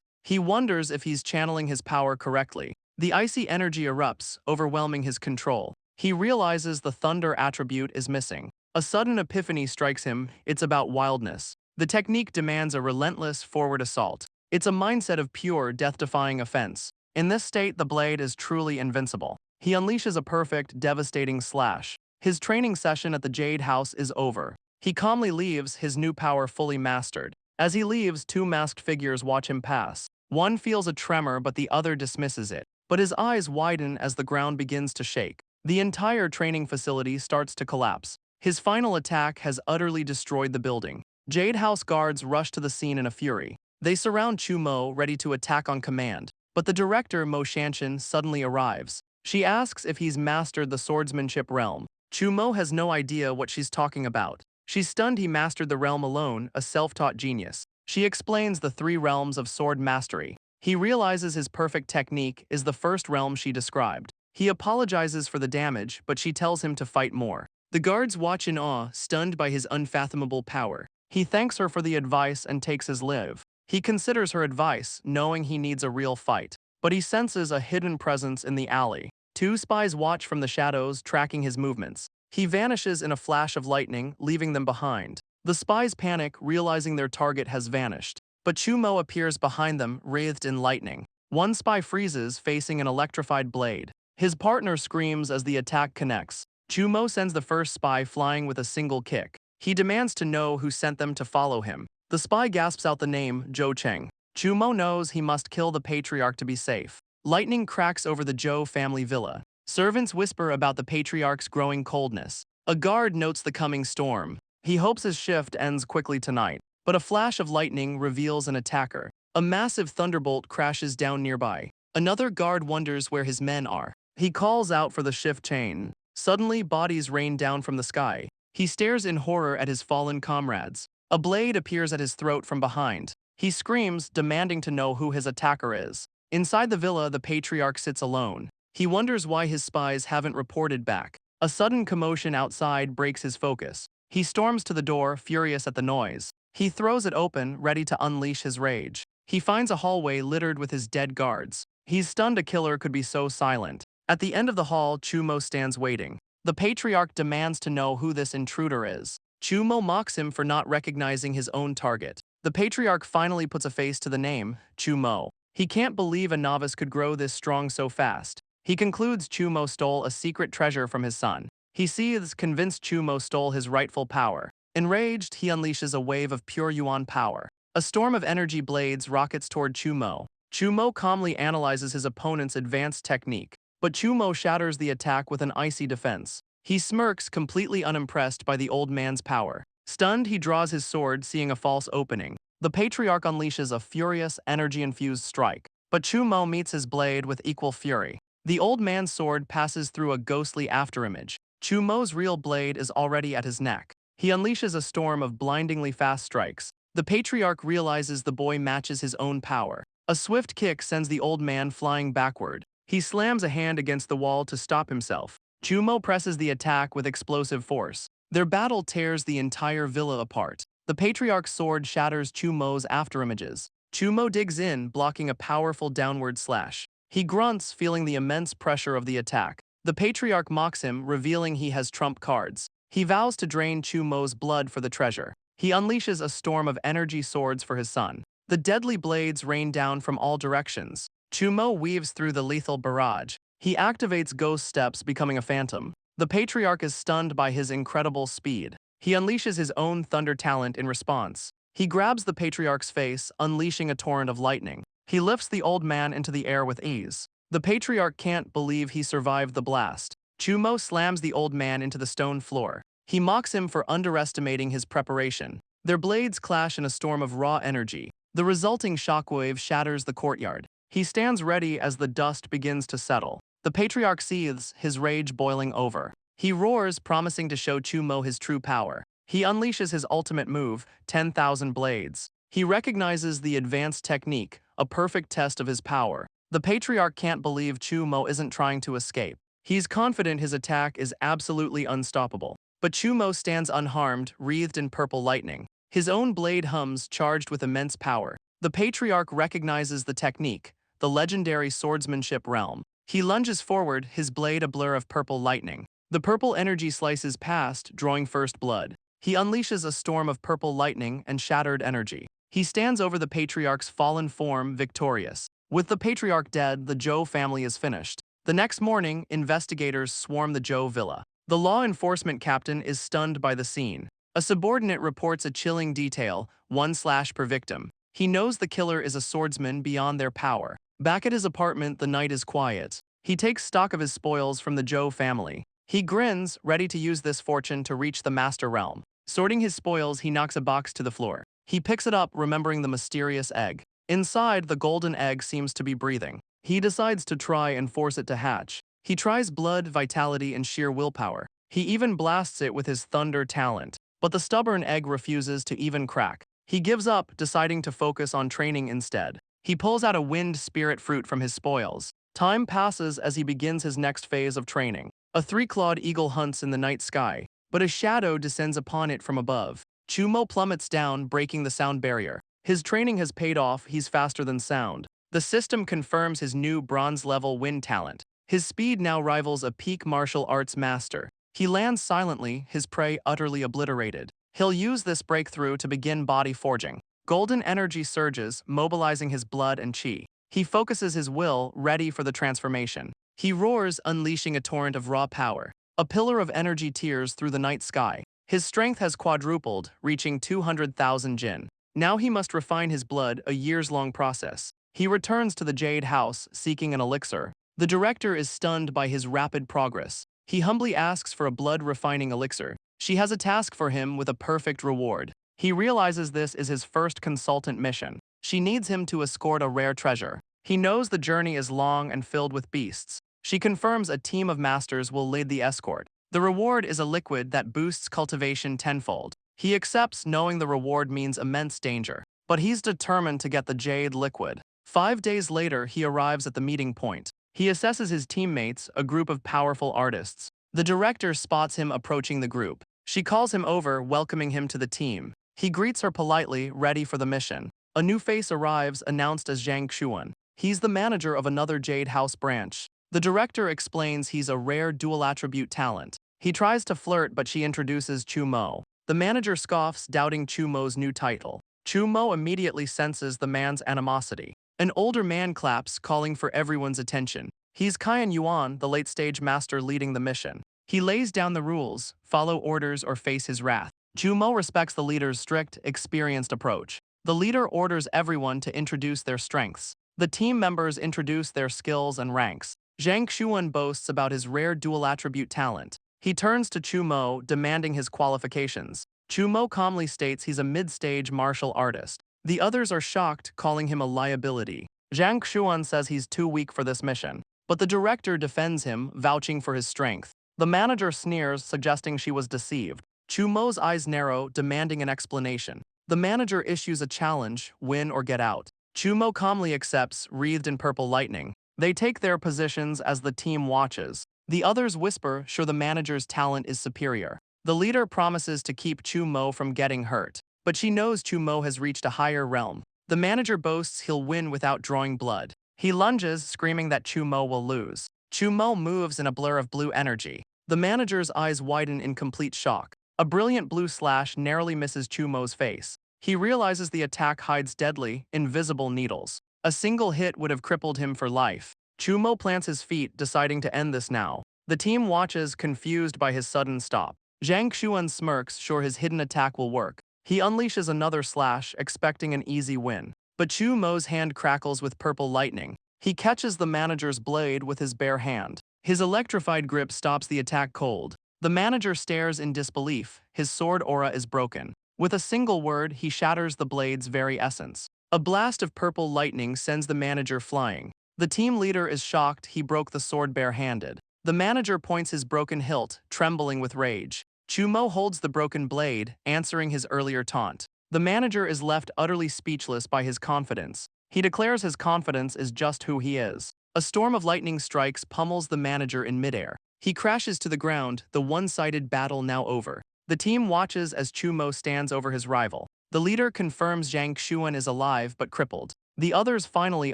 He wonders if he's channeling his power correctly. The icy energy erupts, overwhelming his control. He realizes the thunder attribute is missing. A sudden epiphany strikes him, it's about wildness. The technique demands a relentless forward assault. It's a mindset of pure, death-defying offense. In this state, the blade is truly invincible. He unleashes a perfect, devastating slash. His training session at the Jade House is over. He calmly leaves, his new power fully mastered. As he leaves, two masked figures watch him pass. One feels a tremor, but the other dismisses it. But his eyes widen as the ground begins to shake. The entire training facility starts to collapse. His final attack has utterly destroyed the building. Jade House guards rush to the scene in a fury. They surround Chumo, ready to attack on command. But the director, Mo Shanshin, suddenly arrives. She asks if he's mastered the swordsmanship realm. Chumo has no idea what she's talking about. She's stunned he mastered the realm alone, a self-taught genius. She explains the 3 realms of sword mastery. He realizes his perfect technique is the first realm she described. He apologizes for the damage, but she tells him to fight more. The guards watch in awe, stunned by his unfathomable power. He thanks her for the advice and takes his leave. He considers her advice, knowing he needs a real fight. But he senses a hidden presence in the alley. 2 spies watch from the shadows, tracking his movements. He vanishes in a flash of lightning, leaving them behind. The spies panic, realizing their target has vanished. But Chumo appears behind them, wreathed in lightning. One spy freezes, facing an electrified blade. His partner screams as the attack connects. Chumo sends the first spy flying with a single kick. He demands to know who sent them to follow him. The spy gasps out the name, Zhou Cheng. Chumo knows he must kill the Patriarch to be safe. Lightning cracks over the Zhou family villa. Servants whisper about the Patriarch's growing coldness. A guard notes the coming storm. He hopes his shift ends quickly tonight. But a flash of lightning reveals an attacker. A massive thunderbolt crashes down nearby. Another guard wonders where his men are. He calls out for the shift chain. Suddenly, bodies rain down from the sky. He stares in horror at his fallen comrades. A blade appears at his throat from behind. He screams, demanding to know who his attacker is. Inside the villa, the Patriarch sits alone. He wonders why his spies haven't reported back. A sudden commotion outside breaks his focus. He storms to the door, furious at the noise. He throws it open, ready to unleash his rage. He finds a hallway littered with his dead guards. He's stunned a killer could be so silent. At the end of the hall, Chumo stands waiting. The Patriarch demands to know who this intruder is. Chumo mocks him for not recognizing his own target. The Patriarch finally puts a face to the name, Chumo. He can't believe a novice could grow this strong so fast. He concludes Chumo stole a secret treasure from his son. He seethes, convinced Chumo stole his rightful power. Enraged, he unleashes a wave of pure Yuan power. A storm of energy blades rockets toward Chumo. Chumo calmly analyzes his opponent's advanced technique, but Chumo shatters the attack with an icy defense. He smirks, completely unimpressed by the old man's power. Stunned, he draws his sword, seeing a false opening. The Patriarch unleashes a furious, energy-infused strike, but Chumo meets his blade with equal fury. The old man's sword passes through a ghostly afterimage. Chumo's real blade is already at his neck. He unleashes a storm of blindingly fast strikes. The Patriarch realizes the boy matches his own power. A swift kick sends the old man flying backward. He slams a hand against the wall to stop himself. Chumo presses the attack with explosive force. Their battle tears the entire villa apart. The Patriarch's sword shatters Chumo's afterimages. Chumo digs in, blocking a powerful downward slash. He grunts, feeling the immense pressure of the attack. The Patriarch mocks him, revealing he has trump cards. He vows to drain Chumo's blood for the treasure. He unleashes a storm of energy swords for his son. The deadly blades rain down from all directions. Chumo weaves through the lethal barrage. He activates ghost steps, becoming a phantom. The Patriarch is stunned by his incredible speed. He unleashes his own thunder talent in response. He grabs the Patriarch's face, unleashing a torrent of lightning. He lifts the old man into the air with ease. The Patriarch can't believe he survived the blast. Chumo slams the old man into the stone floor. He mocks him for underestimating his preparation. Their blades clash in a storm of raw energy. The resulting shockwave shatters the courtyard. He stands ready as the dust begins to settle. The Patriarch seethes, his rage boiling over. He roars, promising to show Chumo his true power. He unleashes his ultimate move, 10,000 blades. He recognizes the advanced technique, a perfect test of his power. The Patriarch can't believe Chumo isn't trying to escape. He's confident his attack is absolutely unstoppable. But Chumo stands unharmed, wreathed in purple lightning. His own blade hums, charged with immense power. The Patriarch recognizes the technique, the legendary swordsmanship realm. He lunges forward, his blade a blur of purple lightning. The purple energy slices past, drawing first blood. He unleashes a storm of purple lightning and shattered energy. He stands over the Patriarch's fallen form, victorious. With the Patriarch dead, the Zhou family is finished. The next morning, investigators swarm the Zhou villa. The law enforcement captain is stunned by the scene. A subordinate reports a chilling detail, 1 slash per victim. He knows the killer is a swordsman beyond their power. Back at his apartment, the night is quiet. He takes stock of his spoils from the Zhou family. He grins, ready to use this fortune to reach the master realm. Sorting his spoils, he knocks a box to the floor. He picks it up, remembering the mysterious egg. Inside, the golden egg seems to be breathing. He decides to try and force it to hatch. He tries blood, vitality, and sheer willpower. He even blasts it with his thunder talent. But the stubborn egg refuses to even crack. He gives up, deciding to focus on training instead. He pulls out a wind spirit fruit from his spoils. Time passes as he begins his next phase of training. A three-clawed eagle hunts in the night sky, but a shadow descends upon it from above. Chumo plummets down, breaking the sound barrier. His training has paid off, he's faster than sound. The system confirms his new bronze-level wind talent. His speed now rivals a peak martial arts master. He lands silently, his prey utterly obliterated. He'll use this breakthrough to begin body forging. Golden energy surges, mobilizing his blood and chi. He focuses his will, ready for the transformation. He roars, unleashing a torrent of raw power. A pillar of energy tears through the night sky. His strength has quadrupled, reaching 200,000 jin. Now he must refine his blood, a years-long process. He returns to the Jade House, seeking an elixir. The director is stunned by his rapid progress. He humbly asks for a blood-refining elixir. She has a task for him with a perfect reward. He realizes this is his first consultant mission. She needs him to escort a rare treasure. He knows the journey is long and filled with beasts. She confirms a team of masters will lead the escort. The reward is a liquid that boosts cultivation tenfold. He accepts, knowing the reward means immense danger. But he's determined to get the jade liquid. 5 days later, he arrives at the meeting point. He assesses his teammates, a group of powerful artists. The director spots him approaching the group. She calls him over, welcoming him to the team. He greets her politely, ready for the mission. A new face arrives, announced as Zhang Xuan. He's the manager of another Jade House branch. The director explains he's a rare dual-attribute talent. He tries to flirt, but she introduces Chumo. The manager scoffs, doubting Chumo's new title. Chumo immediately senses the man's animosity. An older man claps, calling for everyone's attention. He's Kaian Yuan, the late-stage master leading the mission. He lays down the rules, follow orders or face his wrath. Chumo respects the leader's strict, experienced approach. The leader orders everyone to introduce their strengths. The team members introduce their skills and ranks. Zhang Xuan boasts about his rare dual-attribute talent. He turns to Chumo, demanding his qualifications. Chumo calmly states he's a mid-stage martial artist. The others are shocked, calling him a liability. Zhang Xuan says he's too weak for this mission. But the director defends him, vouching for his strength. The manager sneers, suggesting she was deceived. Chumo's eyes narrow, demanding an explanation. The manager issues a challenge, win or get out. Chumo calmly accepts, wreathed in purple lightning. They take their positions as the team watches. The others whisper, sure the manager's talent is superior. The leader promises to keep Chumo from getting hurt. But she knows Chumo has reached a higher realm. The manager boasts he'll win without drawing blood. He lunges, screaming that Chumo will lose. Chumo moves in a blur of blue energy. The manager's eyes widen in complete shock. A brilliant blue slash narrowly misses Chumo's face. He realizes the attack hides deadly, invisible needles. A single hit would have crippled him for life. Chumo plants his feet, deciding to end this now. The team watches, confused by his sudden stop. Zhang Xuan smirks, sure his hidden attack will work. He unleashes another slash, expecting an easy win. But Chumo's hand crackles with purple lightning. He catches the manager's blade with his bare hand. His electrified grip stops the attack cold. The manager stares in disbelief. His sword aura is broken. With a single word, he shatters the blade's very essence. A blast of purple lightning sends the manager flying. The team leader is shocked he broke the sword bare-handed. The manager points his broken hilt, trembling with rage. Chumo holds the broken blade, answering his earlier taunt. The manager is left utterly speechless by his confidence. He declares his confidence is just who he is. A storm of lightning strikes pummels the manager in midair. He crashes to the ground, the one-sided battle now over. The team watches as Chumo stands over his rival. The leader confirms Zhang Xuan is alive but crippled. The others finally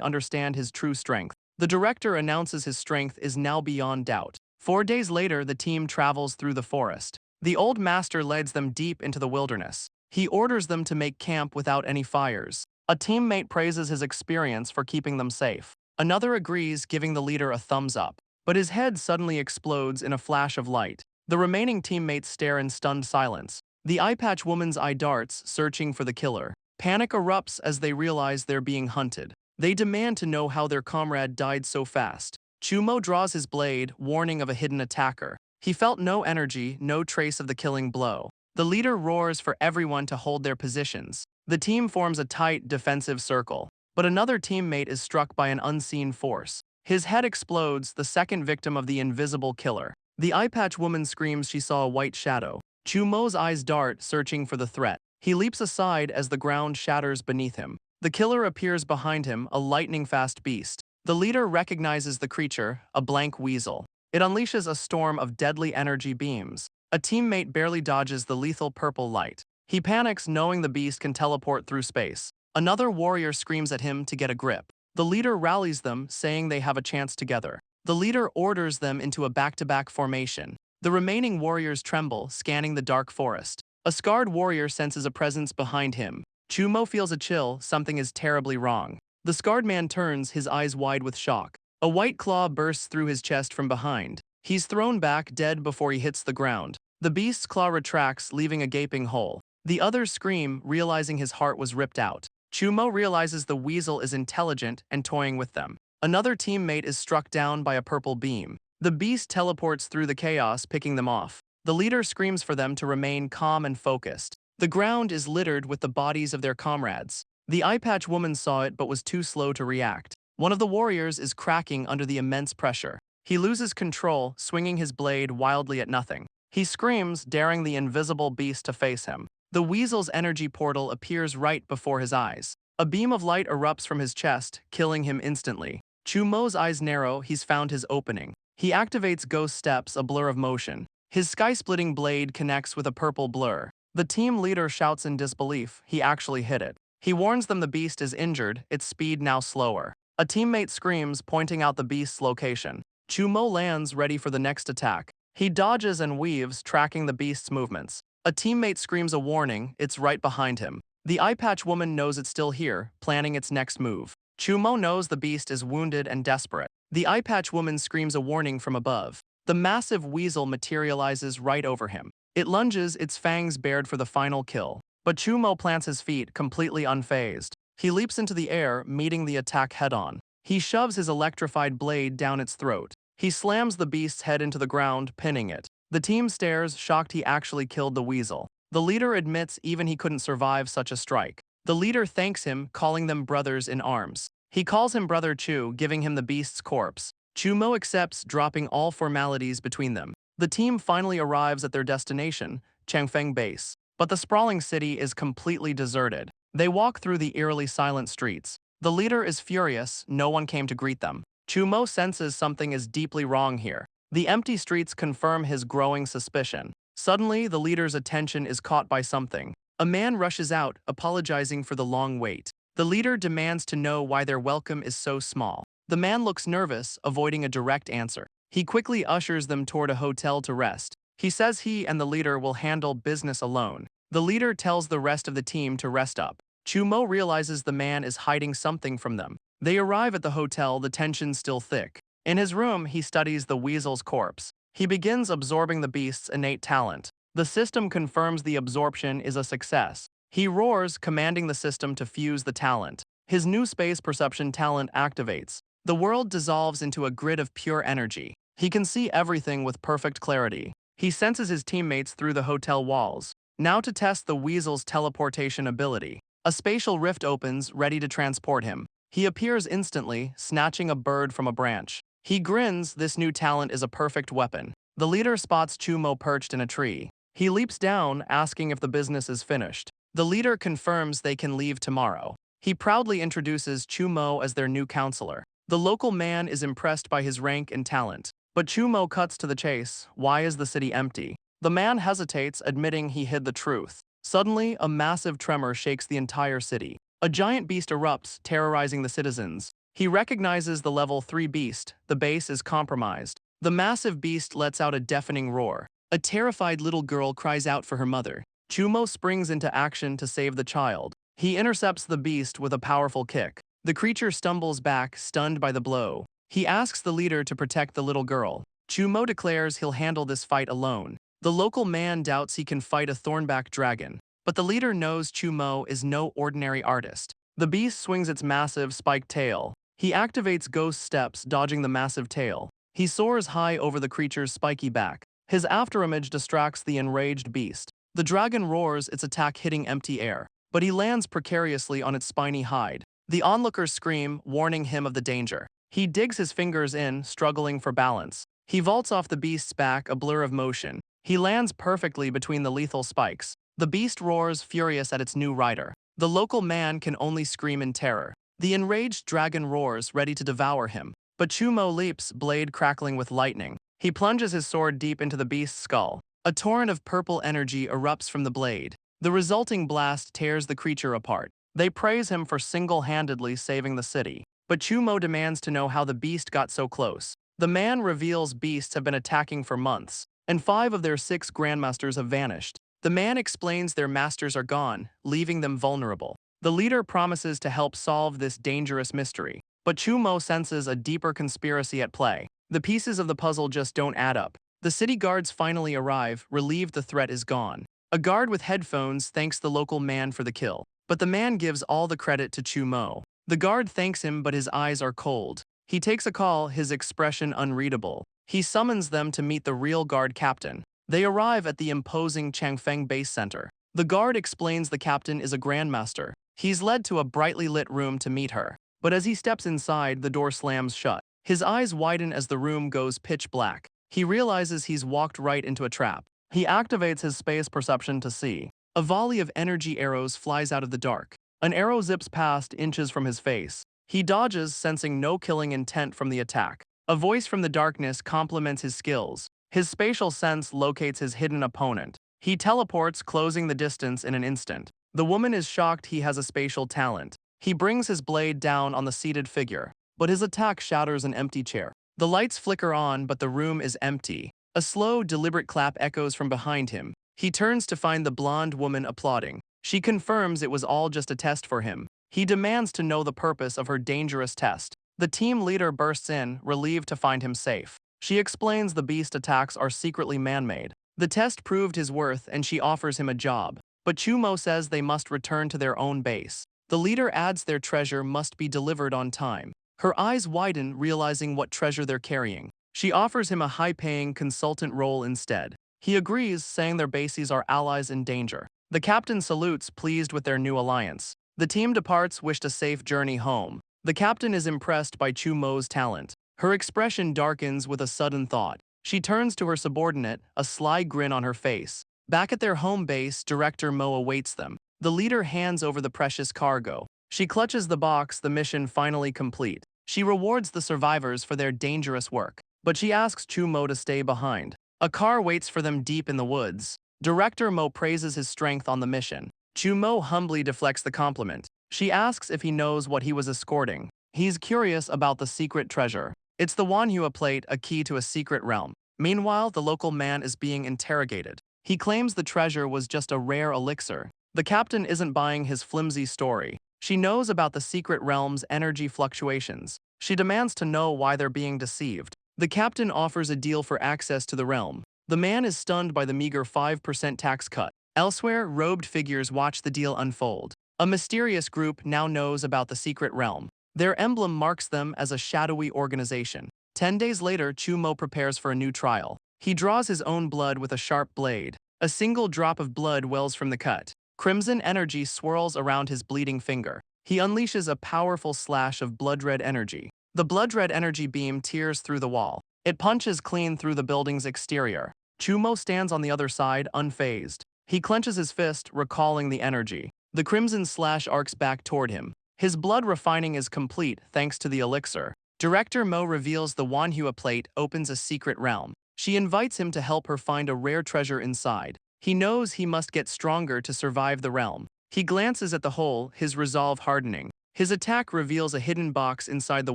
understand his true strength. The director announces his strength is now beyond doubt. 4 days later, the team travels through the forest. The old master leads them deep into the wilderness. He orders them to make camp without any fires. A teammate praises his experience for keeping them safe. Another agrees, giving the leader a thumbs up. But his head suddenly explodes in a flash of light. The remaining teammates stare in stunned silence. The eye-patch woman's eye darts, searching for the killer. Panic erupts as they realize they're being hunted. They demand to know how their comrade died so fast. Chumo draws his blade, warning of a hidden attacker. He felt no energy, no trace of the killing blow. The leader roars for everyone to hold their positions. The team forms a tight, defensive circle. But another teammate is struck by an unseen force. His head explodes, the second victim of the invisible killer. The eye-patch woman screams she saw a white shadow. Chumo's eyes dart, searching for the threat. He leaps aside as the ground shatters beneath him. The killer appears behind him, a lightning-fast beast. The leader recognizes the creature, a blank weasel. It unleashes a storm of deadly energy beams. A teammate barely dodges the lethal purple light. He panics knowing the beast can teleport through space. Another warrior screams at him to get a grip. The leader rallies them, saying they have a chance together. The leader orders them into a back-to-back formation. The remaining warriors tremble, scanning the dark forest. A scarred warrior senses a presence behind him. Chumo feels a chill, something is terribly wrong. The scarred man turns, his eyes wide with shock. A white claw bursts through his chest from behind. He's thrown back, dead before he hits the ground. The beast's claw retracts, leaving a gaping hole. The others scream, realizing his heart was ripped out. Chumo realizes the weasel is intelligent and toying with them. Another teammate is struck down by a purple beam. The beast teleports through the chaos, picking them off. The leader screams for them to remain calm and focused. The ground is littered with the bodies of their comrades. The eye-patch woman saw it but was too slow to react. One of the warriors is cracking under the immense pressure. He loses control, swinging his blade wildly at nothing. He screams, daring the invisible beast to face him. The weasel's energy portal appears right before his eyes. A beam of light erupts from his chest, killing him instantly. Chumo's eyes narrow, he's found his opening. He activates Ghost Steps, a blur of motion. His sky-splitting blade connects with a purple blur. The team leader shouts in disbelief, he actually hit it. He warns them the beast is injured, its speed now slower. A teammate screams, pointing out the beast's location. Chumo lands, ready for the next attack. He dodges and weaves, tracking the beast's movements. A teammate screams a warning, it's right behind him. The eye-patch woman knows it's still here, planning its next move. Chumo knows the beast is wounded and desperate. The eye-patch woman screams a warning from above. The massive weasel materializes right over him. It lunges, its fangs bared for the final kill. But Chumo plants his feet, completely unfazed. He leaps into the air, meeting the attack head-on. He shoves his electrified blade down its throat. He slams the beast's head into the ground, pinning it. The team stares, shocked he actually killed the weasel. The leader admits even he couldn't survive such a strike. The leader thanks him, calling them brothers in arms. He calls him Brother Chu, giving him the beast's corpse. Chumo accepts, dropping all formalities between them. The team finally arrives at their destination, Changfeng Base. But the sprawling city is completely deserted. They walk through the eerily silent streets. The leader is furious, no one came to greet them. Chumo senses something is deeply wrong here. The empty streets confirm his growing suspicion. Suddenly, the leader's attention is caught by something. A man rushes out, apologizing for the long wait. The leader demands to know why their welcome is so small. The man looks nervous, avoiding a direct answer. He quickly ushers them toward a hotel to rest. He says he and the leader will handle business alone. The leader tells the rest of the team to rest up. Chumo realizes the man is hiding something from them. They arrive at the hotel, the tension still thick. In his room, he studies the weasel's corpse. He begins absorbing the beast's innate talent. The system confirms the absorption is a success. He roars, commanding the system to fuse the talent. His new space perception talent activates. The world dissolves into a grid of pure energy. He can see everything with perfect clarity. He senses his teammates through the hotel walls. Now to test the weasel's teleportation ability. A spatial rift opens, ready to transport him. He appears instantly, snatching a bird from a branch. He grins, this new talent is a perfect weapon. The leader spots Chumo perched in a tree. He leaps down, asking if the business is finished. The leader confirms they can leave tomorrow. He proudly introduces Chumo as their new counselor. The local man is impressed by his rank and talent. But Chumo cuts to the chase. Why is the city empty? The man hesitates, admitting he hid the truth. Suddenly, a massive tremor shakes the entire city. A giant beast erupts, terrorizing the citizens. He recognizes the level 3 beast. The base is compromised. The massive beast lets out a deafening roar. A terrified little girl cries out for her mother. Chumo springs into action to save the child. He intercepts the beast with a powerful kick. The creature stumbles back, stunned by the blow. He asks the leader to protect the little girl. Chumo declares he'll handle this fight alone. The local man doubts he can fight a thornback dragon, but the leader knows Chumo is no ordinary artist. The beast swings its massive, spiked tail. He activates ghost steps, dodging the massive tail. He soars high over the creature's spiky back. His afterimage distracts the enraged beast. The dragon roars, its attack hitting empty air, but he lands precariously on its spiny hide. The onlookers scream, warning him of the danger. He digs his fingers in, struggling for balance. He vaults off the beast's back, a blur of motion. He lands perfectly between the lethal spikes. The beast roars, furious at its new rider. The local man can only scream in terror. The enraged dragon roars, ready to devour him. But Chumo leaps, blade crackling with lightning. He plunges his sword deep into the beast's skull. A torrent of purple energy erupts from the blade. The resulting blast tears the creature apart. They praise him for single-handedly saving the city. But Chumo demands to know how the beast got so close. The man reveals beasts have been attacking for months, and 5 of their 6 grandmasters have vanished. The man explains their masters are gone, leaving them vulnerable. The leader promises to help solve this dangerous mystery, but Chumo senses a deeper conspiracy at play. The pieces of the puzzle just don't add up. The city guards finally arrive, relieved the threat is gone. A guard with headphones thanks the local man for the kill, but the man gives all the credit to Chumo. The guard thanks him, but his eyes are cold. He takes a call, his expression unreadable. He summons them to meet the real guard captain. They arrive at the imposing Changfeng base center. The guard explains the captain is a grandmaster. He's led to a brightly lit room to meet her. But as he steps inside, the door slams shut. His eyes widen as the room goes pitch black. He realizes he's walked right into a trap. He activates his space perception to see. A volley of energy arrows flies out of the dark. An arrow zips past, inches from his face. He dodges, sensing no killing intent from the attack. A voice from the darkness compliments his skills. His spatial sense locates his hidden opponent. He teleports, closing the distance in an instant. The woman is shocked he has a spatial talent. He brings his blade down on the seated figure, but his attack shatters an empty chair. The lights flicker on, but the room is empty. A slow, deliberate clap echoes from behind him. He turns to find the blonde woman applauding. She confirms it was all just a test for him. He demands to know the purpose of her dangerous test. The team leader bursts in, relieved to find him safe. She explains the beast attacks are secretly man-made. The test proved his worth and she offers him a job. But Chumo says they must return to their own base. The leader adds their treasure must be delivered on time. Her eyes widen, realizing what treasure they're carrying. She offers him a high-paying consultant role instead. He agrees, saying their bases are allies in danger. The captain salutes, pleased with their new alliance. The team departs, wished a safe journey home. The captain is impressed by Chumo's talent. Her expression darkens with a sudden thought. She turns to her subordinate, a sly grin on her face. Back at their home base, Director Mo awaits them. The leader hands over the precious cargo. She clutches the box, the mission finally complete. She rewards the survivors for their dangerous work, but she asks Chumo to stay behind. A car waits for them deep in the woods. Director Mo praises his strength on the mission. Chumo humbly deflects the compliment. She asks if he knows what he was escorting. He's curious about the secret treasure. It's the Manhua plate, a key to a secret realm. Meanwhile, the local man is being interrogated. He claims the treasure was just a rare elixir. The captain isn't buying his flimsy story. She knows about the secret realm's energy fluctuations. She demands to know why they're being deceived. The captain offers a deal for access to the realm. The man is stunned by the meager 5% tax cut. Elsewhere, robed figures watch the deal unfold. A mysterious group now knows about the secret realm. Their emblem marks them as a shadowy organization. 10 days later, Chumo prepares for a new trial. He draws his own blood with a sharp blade. A single drop of blood wells from the cut. Crimson energy swirls around his bleeding finger. He unleashes a powerful slash of blood-red energy. The blood-red energy beam tears through the wall. It punches clean through the building's exterior. Chumo stands on the other side, unfazed. He clenches his fist, recalling the energy. The crimson slash arcs back toward him. His blood refining is complete thanks to the elixir. Director Mo reveals the Manhua plate opens a secret realm. She invites him to help her find a rare treasure inside. He knows he must get stronger to survive the realm. He glances at the hole, his resolve hardening. His attack reveals a hidden box inside the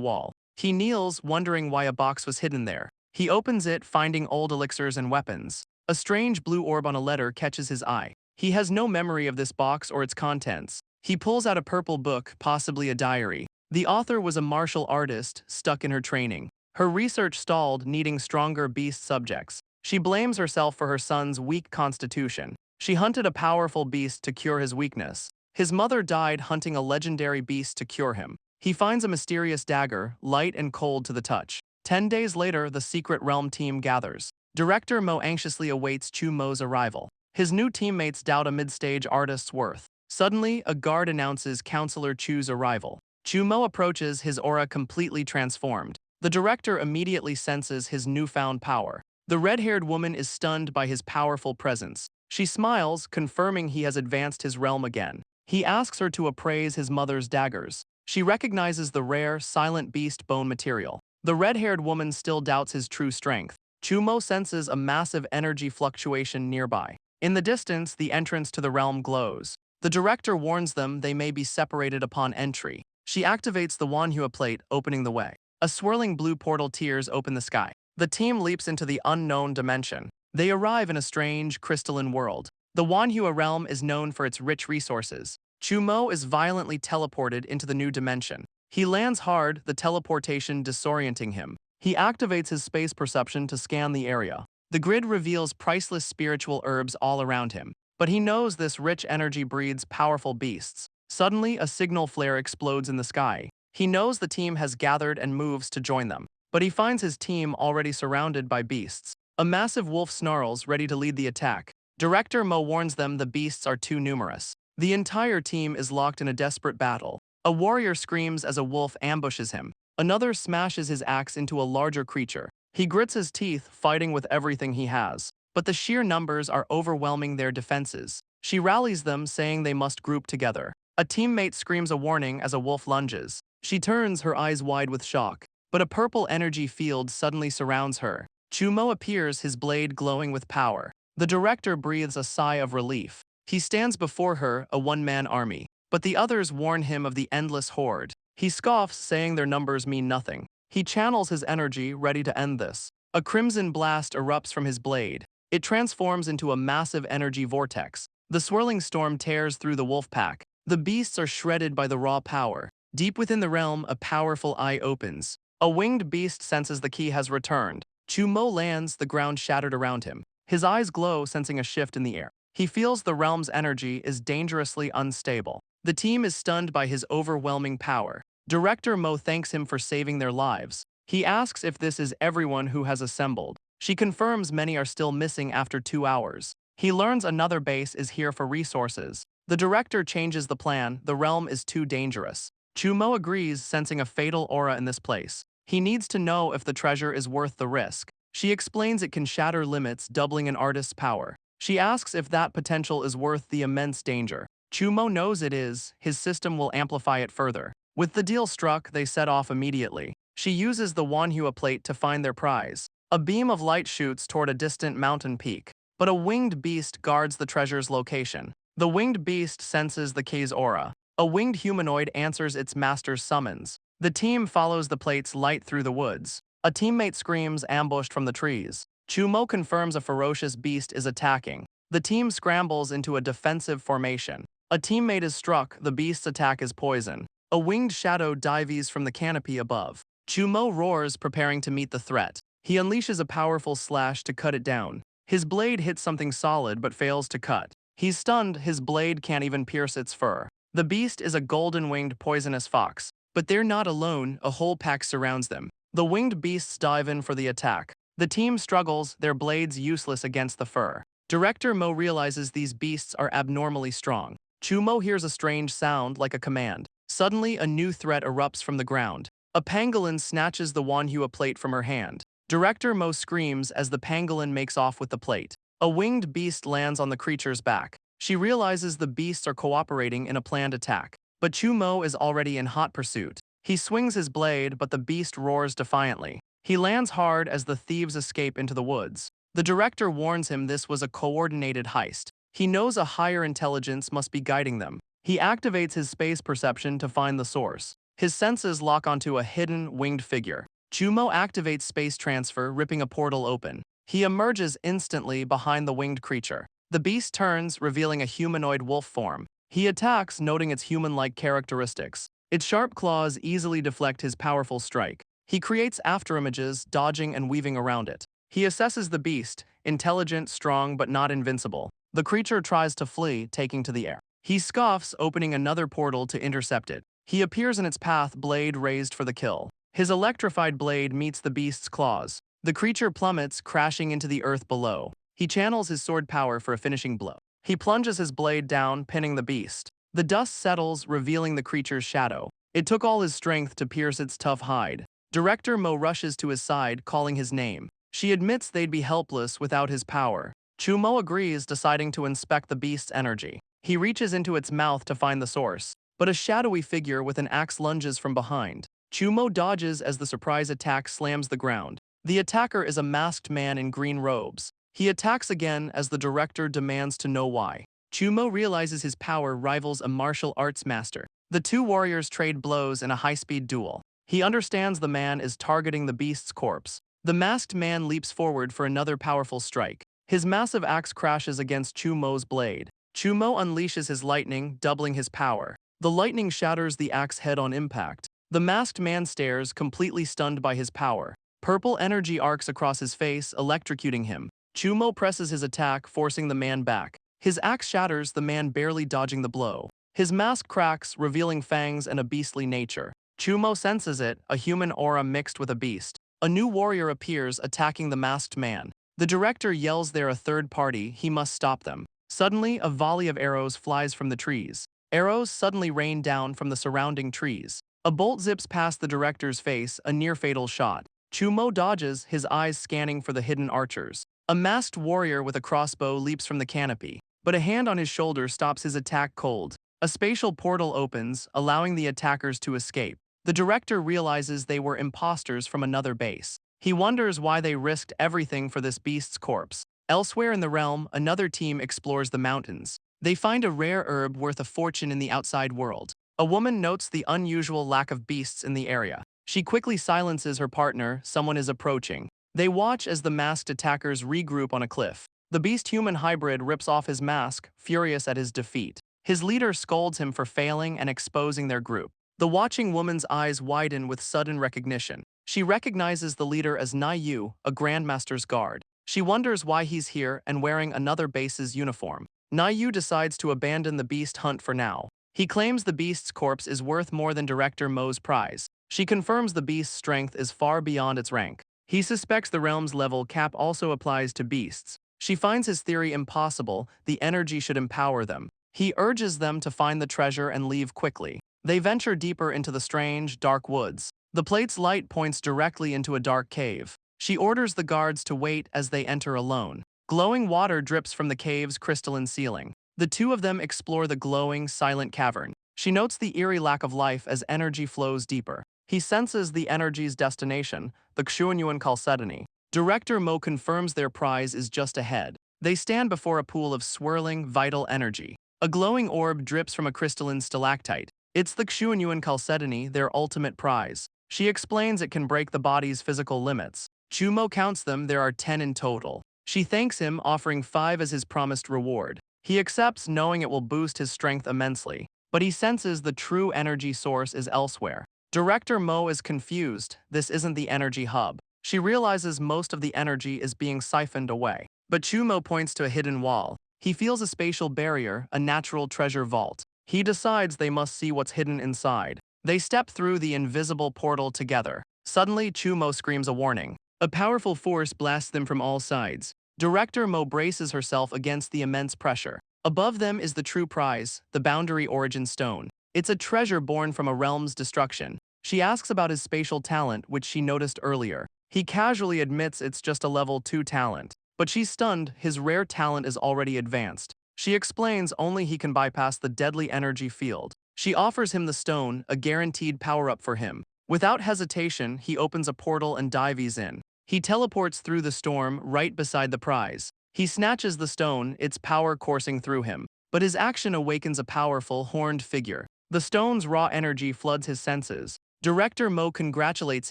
wall. He kneels, wondering why a box was hidden there. He opens it, finding old elixirs and weapons. A strange blue orb on a letter catches his eye. He has no memory of this box or its contents. He pulls out a purple book, possibly a diary. The author was a martial artist, stuck in her training. Her research stalled, needing stronger beast subjects. She blames herself for her son's weak constitution. She hunted a powerful beast to cure his weakness. His mother died hunting a legendary beast to cure him. He finds a mysterious dagger, light and cold to the touch. 10 days later, the Secret Realm team gathers. Director Mo anxiously awaits Chumo's arrival. His new teammates doubt a mid-stage artist's worth. Suddenly, a guard announces Counselor Chu's arrival. Chumo approaches, his aura completely transformed. The director immediately senses his newfound power. The red-haired woman is stunned by his powerful presence. She smiles, confirming he has advanced his realm again. He asks her to appraise his mother's daggers. She recognizes the rare, silent beast bone material. The red-haired woman still doubts his true strength. Chumo senses a massive energy fluctuation nearby. In the distance, the entrance to the realm glows. The director warns them they may be separated upon entry. She activates the Manhua plate, opening the way. A swirling blue portal tears open the sky. The team leaps into the unknown dimension. They arrive in a strange, crystalline world. The Manhua realm is known for its rich resources. Chumo is violently teleported into the new dimension. He lands hard, the teleportation disorienting him. He activates his space perception to scan the area. The grid reveals priceless spiritual herbs all around him. But he knows this rich energy breeds powerful beasts. Suddenly, a signal flare explodes in the sky. He knows the team has gathered and moves to join them. But he finds his team already surrounded by beasts. A massive wolf snarls, ready to lead the attack. Director Mo warns them the beasts are too numerous. The entire team is locked in a desperate battle. A warrior screams as a wolf ambushes him. Another smashes his axe into a larger creature. He grits his teeth, fighting with everything he has. But the sheer numbers are overwhelming their defenses. She rallies them, saying they must group together. A teammate screams a warning as a wolf lunges. She turns, her eyes wide with shock. But a purple energy field suddenly surrounds her. Chumo appears, his blade glowing with power. The director breathes a sigh of relief. He stands before her, a one-man army. But the others warn him of the endless horde. He scoffs, saying their numbers mean nothing. He channels his energy, ready to end this. A crimson blast erupts from his blade. It transforms into a massive energy vortex. The swirling storm tears through the wolf pack. The beasts are shredded by the raw power. Deep within the realm, a powerful eye opens. A winged beast senses the key has returned. Chumo lands, the ground shattered around him. His eyes glow, sensing a shift in the air. He feels the realm's energy is dangerously unstable. The team is stunned by his overwhelming power. Director Mo thanks him for saving their lives. He asks if this is everyone who has assembled. She confirms many are still missing after 2 hours. He learns another base is here for resources. The director changes the plan, the realm is too dangerous. Chumo agrees, sensing a fatal aura in this place. He needs to know if the treasure is worth the risk. She explains it can shatter limits, doubling an artist's power. She asks if that potential is worth the immense danger. Chumo knows it is, his system will amplify it further. With the deal struck, they set off immediately. She uses the Manhua plate to find their prize. A beam of light shoots toward a distant mountain peak, but a winged beast guards the treasure's location. The winged beast senses the key's aura. A winged humanoid answers its master's summons. The team follows the plate's light through the woods. A teammate screams, ambushed from the trees. Chumo confirms a ferocious beast is attacking. The team scrambles into a defensive formation. A teammate is struck, the beast's attack is poison. A winged shadow dives from the canopy above. Chumo roars, preparing to meet the threat. He unleashes a powerful slash to cut it down. His blade hits something solid but fails to cut. He's stunned, his blade can't even pierce its fur. The beast is a golden-winged poisonous fox. But they're not alone, a whole pack surrounds them. The winged beasts dive in for the attack. The team struggles, their blades useless against the fur. Director Mo realizes these beasts are abnormally strong. Chumo hears a strange sound like a command. Suddenly, a new threat erupts from the ground. A pangolin snatches the Manhua plate from her hand. Director Mo screams as the pangolin makes off with the plate. A winged beast lands on the creature's back. She realizes the beasts are cooperating in a planned attack. But Chumo is already in hot pursuit. He swings his blade, but the beast roars defiantly. He lands hard as the thieves escape into the woods. The director warns him this was a coordinated heist. He knows a higher intelligence must be guiding them. He activates his space perception to find the source. His senses lock onto a hidden, winged figure. Chumo activates space transfer, ripping a portal open. He emerges instantly behind the winged creature. The beast turns, revealing a humanoid wolf form. He attacks, noting its human-like characteristics. Its sharp claws easily deflect his powerful strike. He creates afterimages, dodging and weaving around it. He assesses the beast, intelligent, strong, but not invincible. The creature tries to flee, taking to the air. He scoffs, opening another portal to intercept it. He appears in its path, blade raised for the kill. His electrified blade meets the beast's claws. The creature plummets, crashing into the earth below. He channels his sword power for a finishing blow. He plunges his blade down, pinning the beast. The dust settles, revealing the creature's shadow. It took all his strength to pierce its tough hide. Director Mo rushes to his side, calling his name. She admits they'd be helpless without his power. Chumo agrees, deciding to inspect the beast's energy. He reaches into its mouth to find the source, but a shadowy figure with an axe lunges from behind. Chumo dodges as the surprise attack slams the ground. The attacker is a masked man in green robes. He attacks again as the director demands to know why. Chumo realizes his power rivals a martial arts master. The two warriors trade blows in a high-speed duel. He understands the man is targeting the beast's corpse. The masked man leaps forward for another powerful strike. His massive axe crashes against Chumo's blade. Chumo unleashes his lightning, doubling his power. The lightning shatters the axe head on impact. The masked man stares, completely stunned by his power. Purple energy arcs across his face, electrocuting him. Chumo presses his attack, forcing the man back. His axe shatters, the man barely dodging the blow. His mask cracks, revealing fangs and a beastly nature. Chumo senses it, a human aura mixed with a beast. A new warrior appears, attacking the masked man. The director yells they're a third party, he must stop them. Suddenly, a volley of arrows flies from the trees. Arrows suddenly rain down from the surrounding trees. A bolt zips past the director's face, a near-fatal shot. Chumo dodges, his eyes scanning for the hidden archers. A masked warrior with a crossbow leaps from the canopy, but a hand on his shoulder stops his attack cold. A spatial portal opens, allowing the attackers to escape. The director realizes they were imposters from another base. He wonders why they risked everything for this beast's corpse. Elsewhere in the realm, another team explores the mountains. They find a rare herb worth a fortune in the outside world. A woman notes the unusual lack of beasts in the area. She quickly silences her partner, someone is approaching. They watch as the masked attackers regroup on a cliff. The beast-human hybrid rips off his mask, furious at his defeat. His leader scolds him for failing and exposing their group. The watching woman's eyes widen with sudden recognition. She recognizes the leader as Naou, a Grandmaster's guard. She wonders why he's here and wearing another base's uniform. Naou decides to abandon the beast hunt for now. He claims the beast's corpse is worth more than Director Mo's prize. She confirms the beast's strength is far beyond its rank. He suspects the realm's level cap also applies to beasts. She finds his theory impossible, the energy should empower them. He urges them to find the treasure and leave quickly. They venture deeper into the strange, dark woods. The plate's light points directly into a dark cave. She orders the guards to wait as they enter alone. Glowing water drips from the cave's crystalline ceiling. The two of them explore the glowing, silent cavern. She notes the eerie lack of life as energy flows deeper. He senses the energy's destination, the Xuanyuan Chalcedony. Director Mo confirms their prize is just ahead. They stand before a pool of swirling, vital energy. A glowing orb drips from a crystalline stalactite. It's the Xuanyuan Chalcedony, their ultimate prize. She explains it can break the body's physical limits. Chumo counts them, there are 10 in total. She thanks him, offering 5 as his promised reward. He accepts, knowing it will boost his strength immensely. But he senses the true energy source is elsewhere. Director Mo is confused, this isn't the energy hub. She realizes most of the energy is being siphoned away. But Chumo points to a hidden wall. He feels a spatial barrier, a natural treasure vault. He decides they must see what's hidden inside. They step through the invisible portal together. Suddenly, Chumo screams a warning. A powerful force blasts them from all sides. Director Mo braces herself against the immense pressure. Above them is the true prize, the Boundary Origin Stone. It's a treasure born from a realm's destruction. She asks about his spatial talent, which she noticed earlier. He casually admits it's just a level 2 talent. But she's stunned, his rare talent is already advanced. She explains only he can bypass the deadly energy field. She offers him the stone, a guaranteed power-up for him. Without hesitation, he opens a portal and dives in. He teleports through the storm right beside the prize. He snatches the stone, its power coursing through him. But his action awakens a powerful, horned figure. The stone's raw energy floods his senses. Director Mo congratulates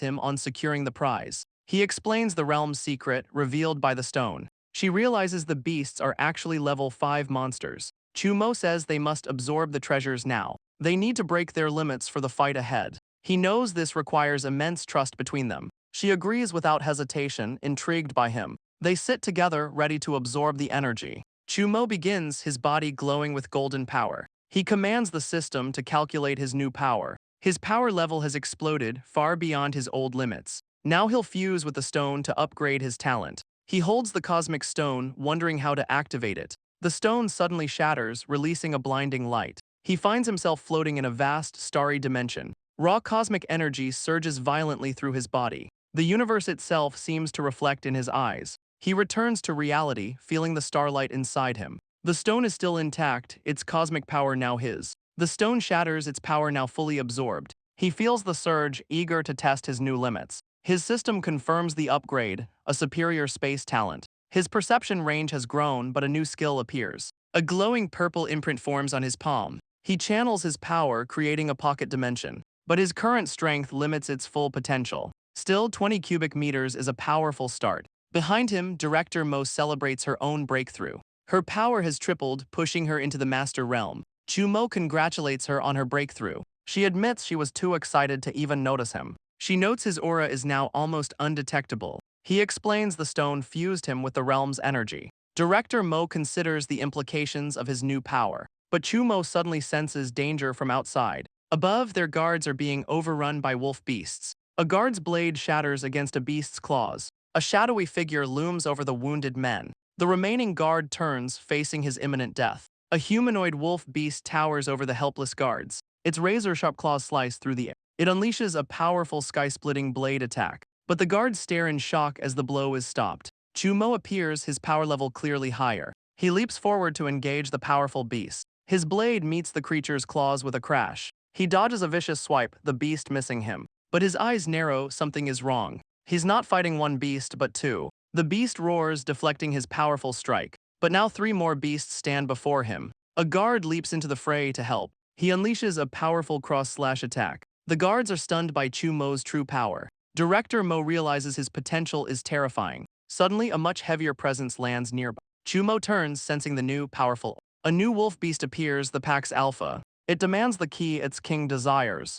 him on securing the prize. He explains the realm's secret, revealed by the stone. She realizes the beasts are actually level 5 monsters. Chumo says they must absorb the treasures now. They need to break their limits for the fight ahead. He knows this requires immense trust between them. She agrees without hesitation, intrigued by him. They sit together, ready to absorb the energy. Chumo begins, his body glowing with golden power. He commands the system to calculate his new power. His power level has exploded, far beyond his old limits. Now he'll fuse with the stone to upgrade his talent. He holds the cosmic stone, wondering how to activate it. The stone suddenly shatters, releasing a blinding light. He finds himself floating in a vast, starry dimension. Raw cosmic energy surges violently through his body. The universe itself seems to reflect in his eyes. He returns to reality, feeling the starlight inside him. The stone is still intact, its cosmic power now his. The stone shatters, its power now fully absorbed. He feels the surge, eager to test his new limits. His system confirms the upgrade, a superior space talent. His perception range has grown, but a new skill appears. A glowing purple imprint forms on his palm. He channels his power, creating a pocket dimension. But his current strength limits its full potential. Still, 20 cubic meters is a powerful start. Behind him, Director Mo celebrates her own breakthrough. Her power has tripled, pushing her into the master realm. Chumo congratulates her on her breakthrough. She admits she was too excited to even notice him. She notes his aura is now almost undetectable. He explains the stone fused him with the realm's energy. Director Mo considers the implications of his new power. But Chumo suddenly senses danger from outside. Above, their guards are being overrun by wolf beasts. A guard's blade shatters against a beast's claws. A shadowy figure looms over the wounded men. The remaining guard turns, facing his imminent death. A humanoid wolf beast towers over the helpless guards. Its razor-sharp claws slice through the air. It unleashes a powerful sky-splitting blade attack. But the guards stare in shock as the blow is stopped. Chumo appears, his power level clearly higher. He leaps forward to engage the powerful beast. His blade meets the creature's claws with a crash. He dodges a vicious swipe, the beast missing him. But his eyes narrow, something is wrong. He's not fighting one beast, but two. The beast roars, deflecting his powerful strike. But now 3 more beasts stand before him. A guard leaps into the fray to help. He unleashes a powerful cross-slash attack. The guards are stunned by Chumo's true power. Director Mo realizes his potential is terrifying. Suddenly, a much heavier presence lands nearby. Chumo turns, sensing the new, powerful. A new wolf beast appears, the pack's alpha. It demands the key its king desires.